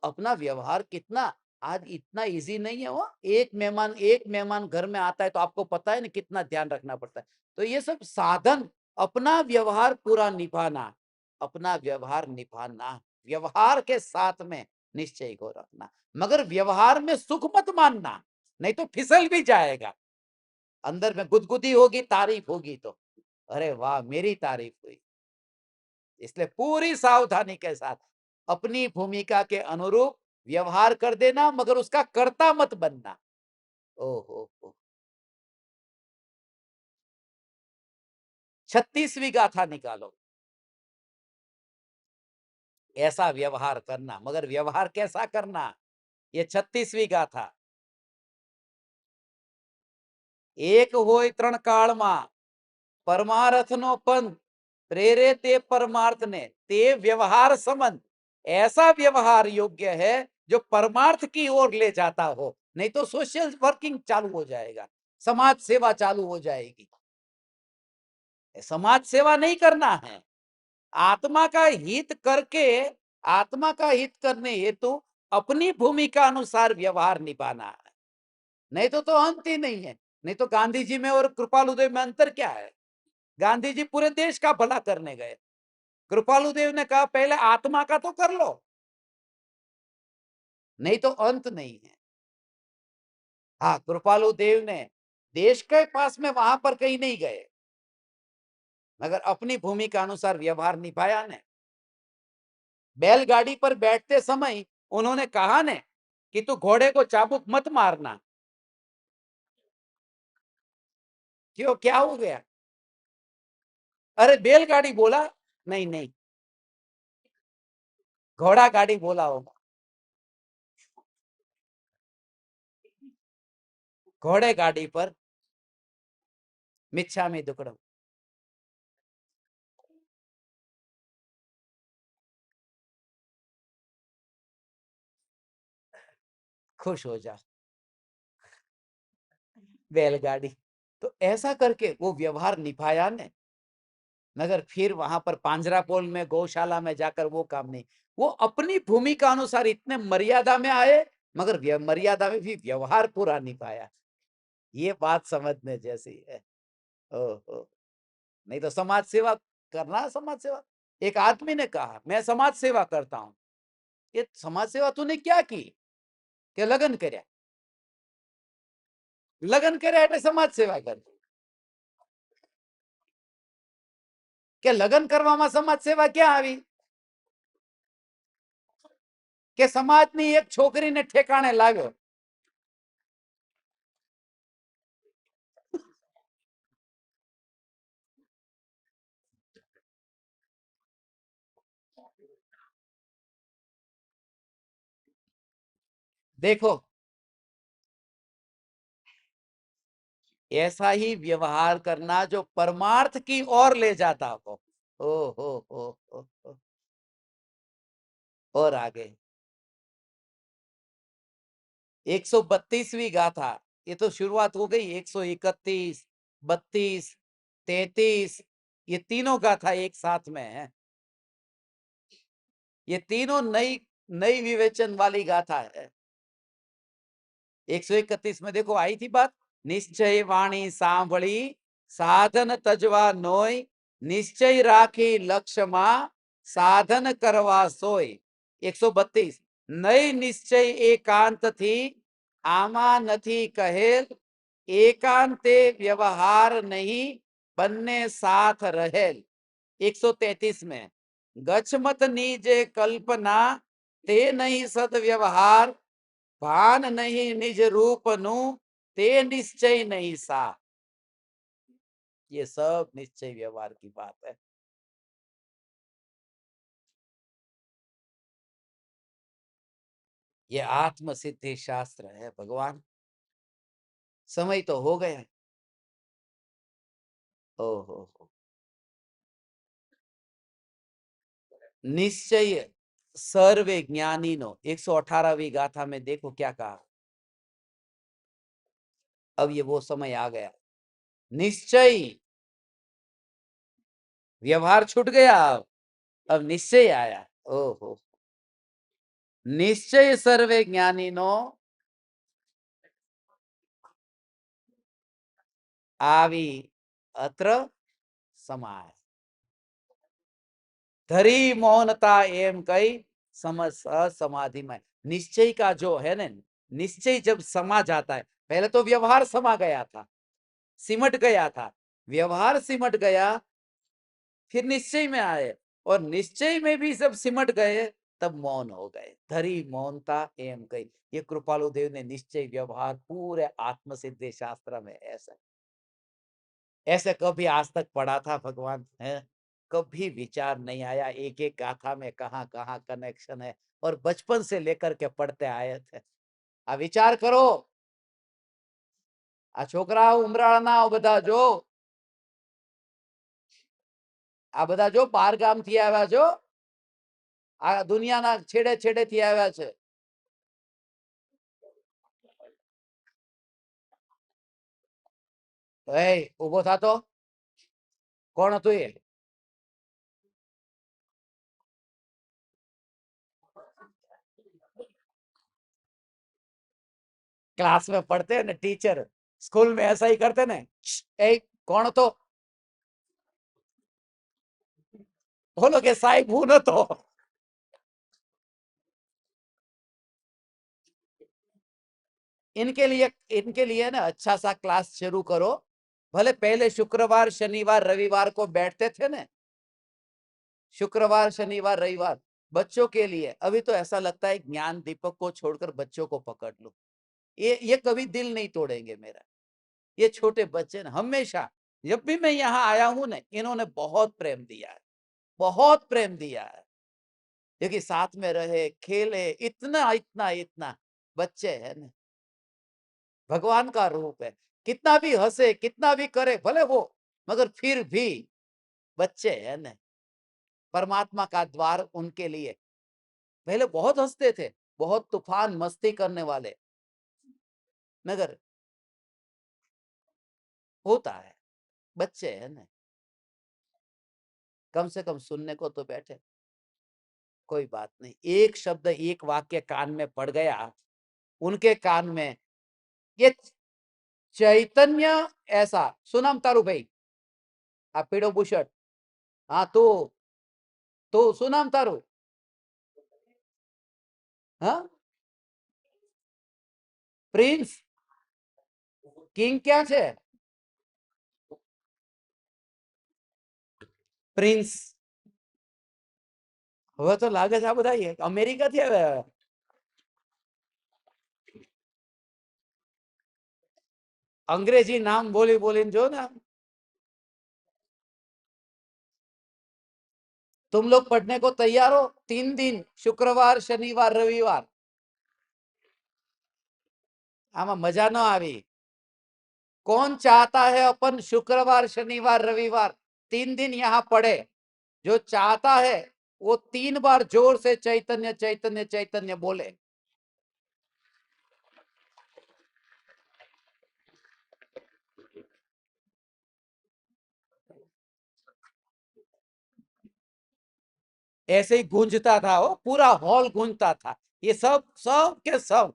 अपना व्यवहार कितना आज इतना इजी नहीं है। वो एक मेहमान घर में आता है तो आपको पता है ना कितना ध्यान रखना पड़ता है। तो ये सब साधन, अपना व्यवहार पूरा निभाना, अपना व्यवहार निभाना, व्यवहार के साथ में निश्चय को रखना, मगर व्यवहार में सुख मत मानना, नहीं तो फिसल भी जाएगा। अंदर में गुदगुदी होगी, तारीफ होगी तो अरे वाह मेरी तारीफ हुई। इसलिए पूरी सावधानी के साथ अपनी भूमिका के अनुरूप व्यवहार कर देना, मगर उसका कर्ता मत बनना। ओ 36वीं गाथा निकालो, ऐसा व्यवहार करना, मगर व्यवहार कैसा करना, ये 36वीं गाथा। एक होय त्रण काल में परमार्थ नो पंथ, प्रेरे ते परमार्थ ने ते व्यवहार संबंध। ऐसा व्यवहार योग्य है जो परमार्थ की ओर ले जाता हो, नहीं तो सोशल वर्किंग चालू हो जाएगा, समाज सेवा चालू हो जाएगी। समाज सेवा नहीं करना है, आत्मा का हित करके, आत्मा का हित करने हेतु अपनी भूमिका अनुसार व्यवहार निभाना है, नहीं तो अंत ही नहीं है। नहीं तो गांधी जी में और कृपालुदेव में अंतर क्या है? गांधी जी पूरे देश का भला करने गए, कृपालुदेव ने कहा पहले आत्मा का तो कर लो, नहीं तो अंत नहीं है। हाँ, कृपालुदेव ने देश के पास में वहां पर कहीं नहीं गए, मगर अपनी भूमिका अनुसार व्यवहार निभाया ने। बैलगाड़ी पर बैठते समय उन्होंने कहा ने कि तू घोड़े को चाबुक मत मारना। क्यों, क्या हो गया? अरे बैलगाड़ी बोला, नहीं नहीं, घोड़ा गाड़ी बोला होगा। घोड़े गाड़ी पर मिच्छामी दुक्कड़म। खुश हो जा, बैलगाड़ी। तो ऐसा करके वो व्यवहार निभाया ने, मगर फिर वहां पर पांजरापोल में गौशाला में जाकर वो काम नहीं। वो अपनी भूमिका अनुसार इतने मर्यादा में आए, मगर मर्यादा में भी व्यवहार पूरा निभाया। ये बात समझने जैसी है। ओहो, नहीं तो समाज सेवा करना, समाज सेवा। एक आदमी ने कहा मैं समाज सेवा करता हूं। ये समाज सेवा तूने क्या की? के लगन કર્યા, લગન કર્યા એટલે સમાજ સેવા કરી। કે લગન કરવામાં સમાજ સેવા ક્યાં આવી? કે સમાજની એક છોકરીને ઠેકાણે લાવ્યો। देखो, ऐसा ही व्यवहार करना जो परमार्थ की ओर ले जाता हो। ओ हो। और आगे 132वीं गाथा, ये तो शुरुआत हो गई। 131, 32, 33, ये तीनों गाथा एक साथ में है। ये तीनों नई नई विवेचन वाली गाथा है। 131 में देखो आई थी बात, निश्चय वाणी सांभળી साधन तजवा नोय, निश्चय राखी लक्ष्य मा साधन करवा सोय। 132 नई निश्चय एकांत थी आमा नथी कहेल, एकांते व्यवहार नहीं बनने साथ रहेल। 133 में गच्छ मत नीजे कल्पना, ते नहीं सद व्यवहार, भान नहीं निज रूप नु, ते निश्चय नहीं सा। ये सब निश्चय व्यवहार की बात है। ये आत्म सिद्धि शास्त्र है भगवान। समय तो हो गया। हो निश्चय सर्वे ज्ञानी नो 118वीं गाथा में देखो क्या कहा। अब ये वो समय आ गया। निश्चय, व्यवहार छूट गया। अब निश्चय आया। ओहो, निश्चय सर्वे ज्ञानी नो आवी अत्र समाय, धरी मौनता एम कई समझ समाधि में। निश्चय का जो है ना, निश्चय जब समा जाता है, पहले तो व्यवहार समा गया था, सिमट गया था, व्यवहार सिमट गया, फिर निश्चय में आए, और निश्चय में भी जब सिमट गए तब मौन हो गए। धरी मौनता एम कई। ये कृपालु देव ने निश्चय व्यवहार पूरे आत्म सिद्धि शास्त्र में ऐसा, ऐसे कभी आज तक पढ़ा था भगवान है? कभी विचार नहीं आया एक एक गाथा में कहाँ कहाँ कनेक्शन है, और बचपन से लेकर के पढ़ते आए थे। आ विचार करो, आ छोकरा उमराळना બધા જો, આ બધા જો બાર ગામ થી આવ્યા છો, આ દુનિયાના છેડે છેડે થી આવ્યા છે। એ ઉભો થાતો, કોણ હતું એ? क्लास में पढ़ते हैं ना टीचर, स्कूल में ऐसा ही करते ना, ए कौन तो बोलो के साहिब हूं न तो। इनके लिए ना अच्छा सा क्लास शुरू करो। भले पहले शुक्रवार शनिवार रविवार को बैठते थे ना, शुक्रवार शनिवार रविवार बच्चों के लिए। अभी तो ऐसा लगता है ज्ञान दीपक को छोड़कर बच्चों को पकड़ लो, ये कभी दिल नहीं तोड़ेंगे मेरा। ये छोटे बच्चे ना हमेशा, जब भी मैं यहाँ आया हूं ना, इन्होंने बहुत प्रेम दिया है, बहुत प्रेम दिया है। देखिए साथ में रहे, खेले, इतना इतना इतना। बच्चे है ना, भगवान का रूप है। कितना भी हंसे, कितना भी करे भले वो, मगर फिर भी बच्चे है ना, परमात्मा का द्वार उनके लिए। पहले बहुत हंसते थे, बहुत तूफान मस्ती करने वाले, मगर होता है, बच्चे है ना, कम से कम सुनने को तो बैठे। कोई बात नहीं, एक शब्द एक वाक्य कान में पड़ गया, उनके कान में ये चैतन्य ऐसा। सुनाम तारू भाई, आ पीड़ो बुशर्ट, हाँ तो सुनाम तारू, हाँ प्रिंस किंग क्या છે? પ્રિન્સ। હવે તો લાગે છે આ બધા અમેરિકા થી આવ્યા। अंग्रेजी नाम बोली बोली जो ना, तुम लोग पढ़ने को तैयार हो? 3 दिन शुक्रवार शनिवार रविवार। आमा मजा न आवी। कौन चाहता है अपन शुक्रवार शनिवार रविवार 3 दिन यहाँ पढ़े? जो चाहता है वो 3 बार जोर से चैतन्य चैतन्य चैतन्य बोले। ऐसे ही गूंजता था, वो पूरा हॉल गूंजता था। ये सब सब के सब।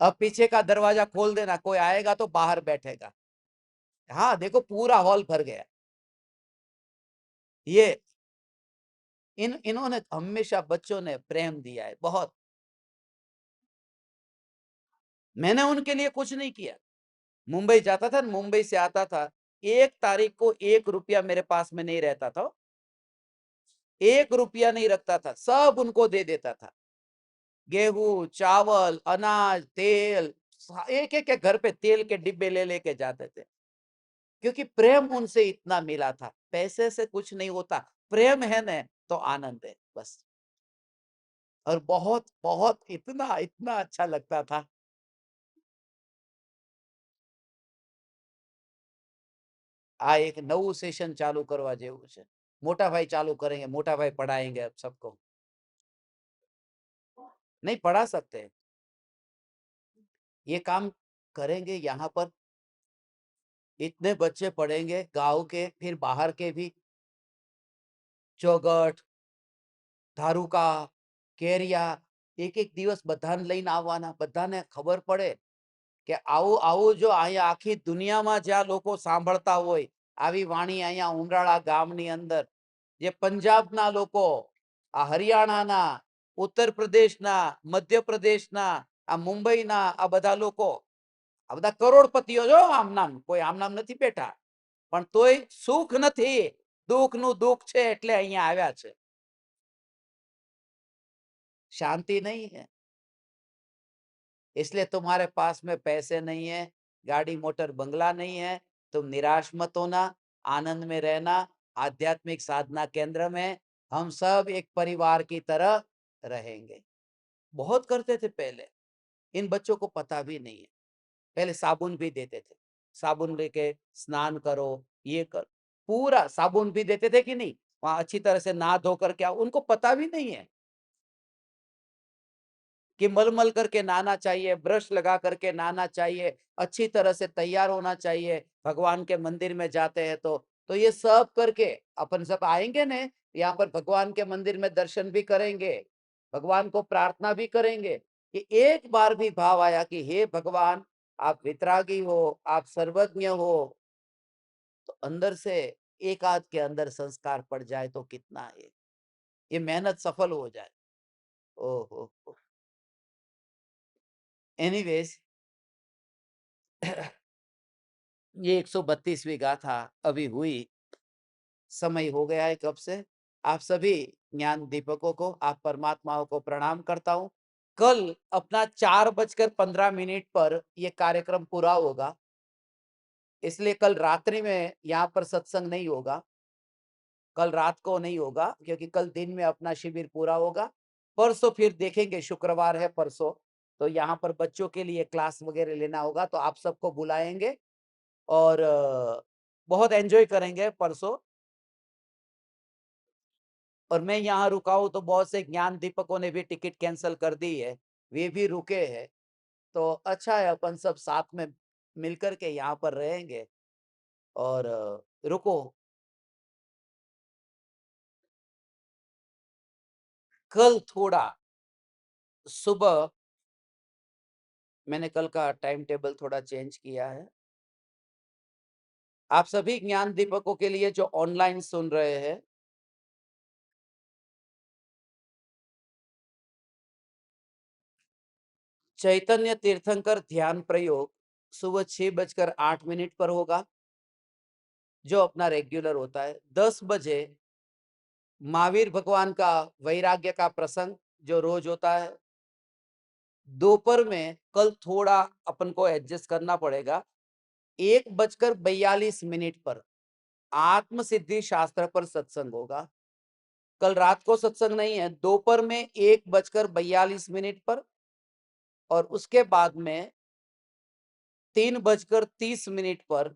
अब पीछे का दरवाजा खोल देना, कोई आएगा तो बाहर बैठेगा। हाँ देखो पूरा हॉल भर गया। ये इन्होंने हमेशा बच्चों ने प्रेम दिया है बहुत। मैंने उनके लिए कुछ नहीं किया। मुंबई जाता था, मुंबई से आता था, एक तारीख को 1 रुपया मेरे पास में नहीं रहता था, 1 रुपया नहीं रखता था, सब उनको दे देता था। गेहूं, चावल, अनाज, तेल, एक एक के घर पे तेल के डिब्बे ले लेके जाते थे, क्योंकि प्रेम उनसे इतना मिला था। पैसे से कुछ नहीं होता, प्रेम है न तो आनंद है बस। और बहुत बहुत इतना इतना अच्छा लगता था। आ एक नવું सेशन चालू करवा जेવું છે। मोटा भाई चालू करेंगे, मोटा भाई पढ़ाएंगे अब सबको। नहीं पढ़ा सकते, ये काम करेंगे यहाँ पर, इतने बच्चे पढ़ेंगे गांव के, फिर बाहर के भी। ચોગઠ, ધારુકા, કેરિયા, એક એક દિવસ બધાને લઈને આવવાના, બધાને ખબર પડે કે આવું આવું જો અહીંયા આખી દુનિયામાં જ્યાં લોકો સાંભળતા હોય આવી વાણી અહીંયા ઉમરાળા ગામની અંદર, જે પંજાબના લોકો, આ હરિયાણાના, ઉત્તર પ્રદેશના, મધ્યપ્રદેશના, આ મુંબઈના આ બધા લોકો, આ બધા કરોડપતિઓ જો આમ નામ, કોઈ આમ નામ નથી બેઠા, પણ તોય સુખ નથી, દુઃખનું દુઃખ છે એટલે અહીંયા આવ્યા છે, शांति नहीं है। इसलिए तुम्हारे पास में पैसे नहीं है, गाड़ी मोटर बंगला नहीं है, तुम निराश मत होना, आनंद में रहना। आध्यात्मिक साधना केंद्र में हम सब एक परिवार की तरह रहेंगे। बहुत करते थे पहले, इन बच्चों को पता भी नहीं है। पहले साबुन भी देते थे, साबुन लेके स्नान करो, ये कर, पूरा साबुन भी देते थे कि नहीं, वहां अच्छी तरह से नहा धोकर के आओ, उनको पता भी नहीं है कि मलमल करके नहाना चाहिए, ब्रश लगा करके नहाना चाहिए, अच्छी तरह से तैयार होना चाहिए, भगवान के मंदिर में जाते हैं तो ये सब करके अपन सब आएंगे ने, यहाँ पर भगवान के मंदिर में दर्शन भी करेंगे, भगवान को प्रार्थना भी करेंगे, कि एक बार भी भाव आया कि हे भगवान, आप वितरागी हो, आप सर्वज्ञ हो, तो अंदर से एक आध के अंदर संस्कार पड़ जाए तो कितना है, ये मेहनत सफल हो जाए। ओहो, एनीवेज ये 132वीं गाथा अभी हुई, समय हो गया है कब से। आप सभी ज्ञान दीपकों को, आप परमात्माओं को प्रणाम करता हूँ। कल अपना 4:15 पर ये कार्यक्रम पूरा होगा, इसलिए कल रात्रि में यहाँ पर सत्संग नहीं होगा, कल रात को नहीं होगा, क्योंकि कल दिन में अपना शिविर पूरा होगा। परसों फिर देखेंगे, शुक्रवार है परसों, तो यहाँ पर बच्चों के लिए क्लास वगैरह लेना होगा, तो आप सबको बुलाएंगे और बहुत एंजॉय करेंगे परसों। और मैं यहाँ रुका हूँ तो बहुत से ज्ञान दीपकों ने भी टिकट कैंसिल कर दी है, वे भी रुके हैं, तो अच्छा है अपन सब साथ में मिलकर के यहाँ पर रहेंगे। और रुको, कल थोड़ा सुबह मैंने कल का टाइम टेबल थोड़ा चेंज किया है। आप सभी ज्ञान दीपकों के लिए जो ऑनलाइन सुन रहे हैं, चैतन्य तीर्थंकर ध्यान प्रयोग सुबह 6:08 पर होगा, जो अपना रेगुलर होता है। 10 बजे महावीर भगवान का वैराग्य का प्रसंग जो रोज होता है। दोपहर में कल थोड़ा अपन को एडजस्ट करना पड़ेगा, 1:42 पर आत्म सिद्धि शास्त्र पर सत्संग होगा। कल रात को सत्संग नहीं है, दोपहर में 1:42 पर, और उसके बाद में 3:30 पर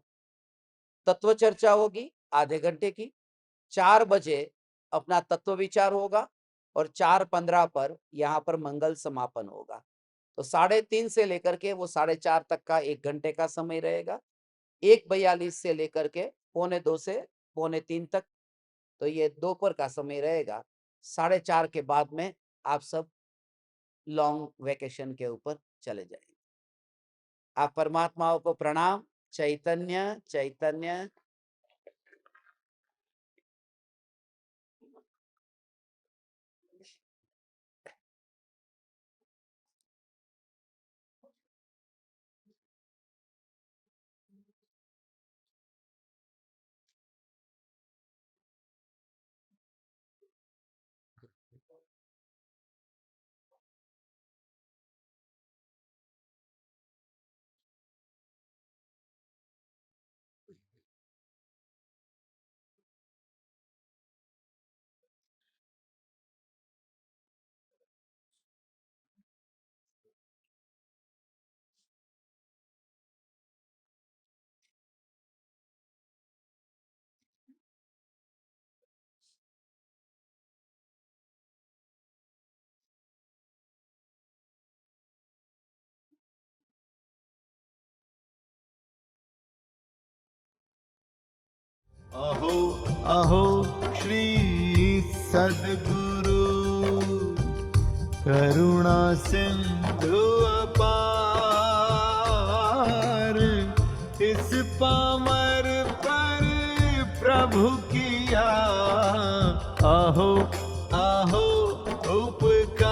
तत्व चर्चा होगी आधे घंटे की। 4 बजे अपना तत्व विचार होगा, और 4:15 पर यहाँ पर मंगल समापन होगा। तो 3:30 से लेकर के वो 4:30 तक का 1 घंटे का समय रहेगा। 1:42 से लेकर के 1:45 से 2:45 तक, तो ये दोपहर का समय रहेगा। 4:30 के बाद में आप सब लॉन्ग वेकेशन के ऊपर चले जाएंगे। आप परमात्माओं को प्रणाम। चैतन्य चैतन्य। अहो अहो श्री सद्गुरु करुणा सिंधु अपार, इस पामर पर प्रभु किया आहो आहो उपकार,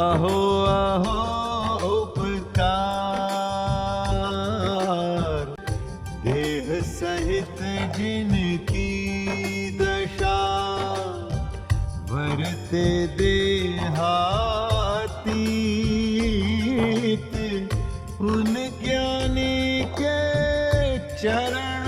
आहो आहो उपकार। देह सहित जिनकी दशा वरते देहातीत, उन ज्ञानी के चरण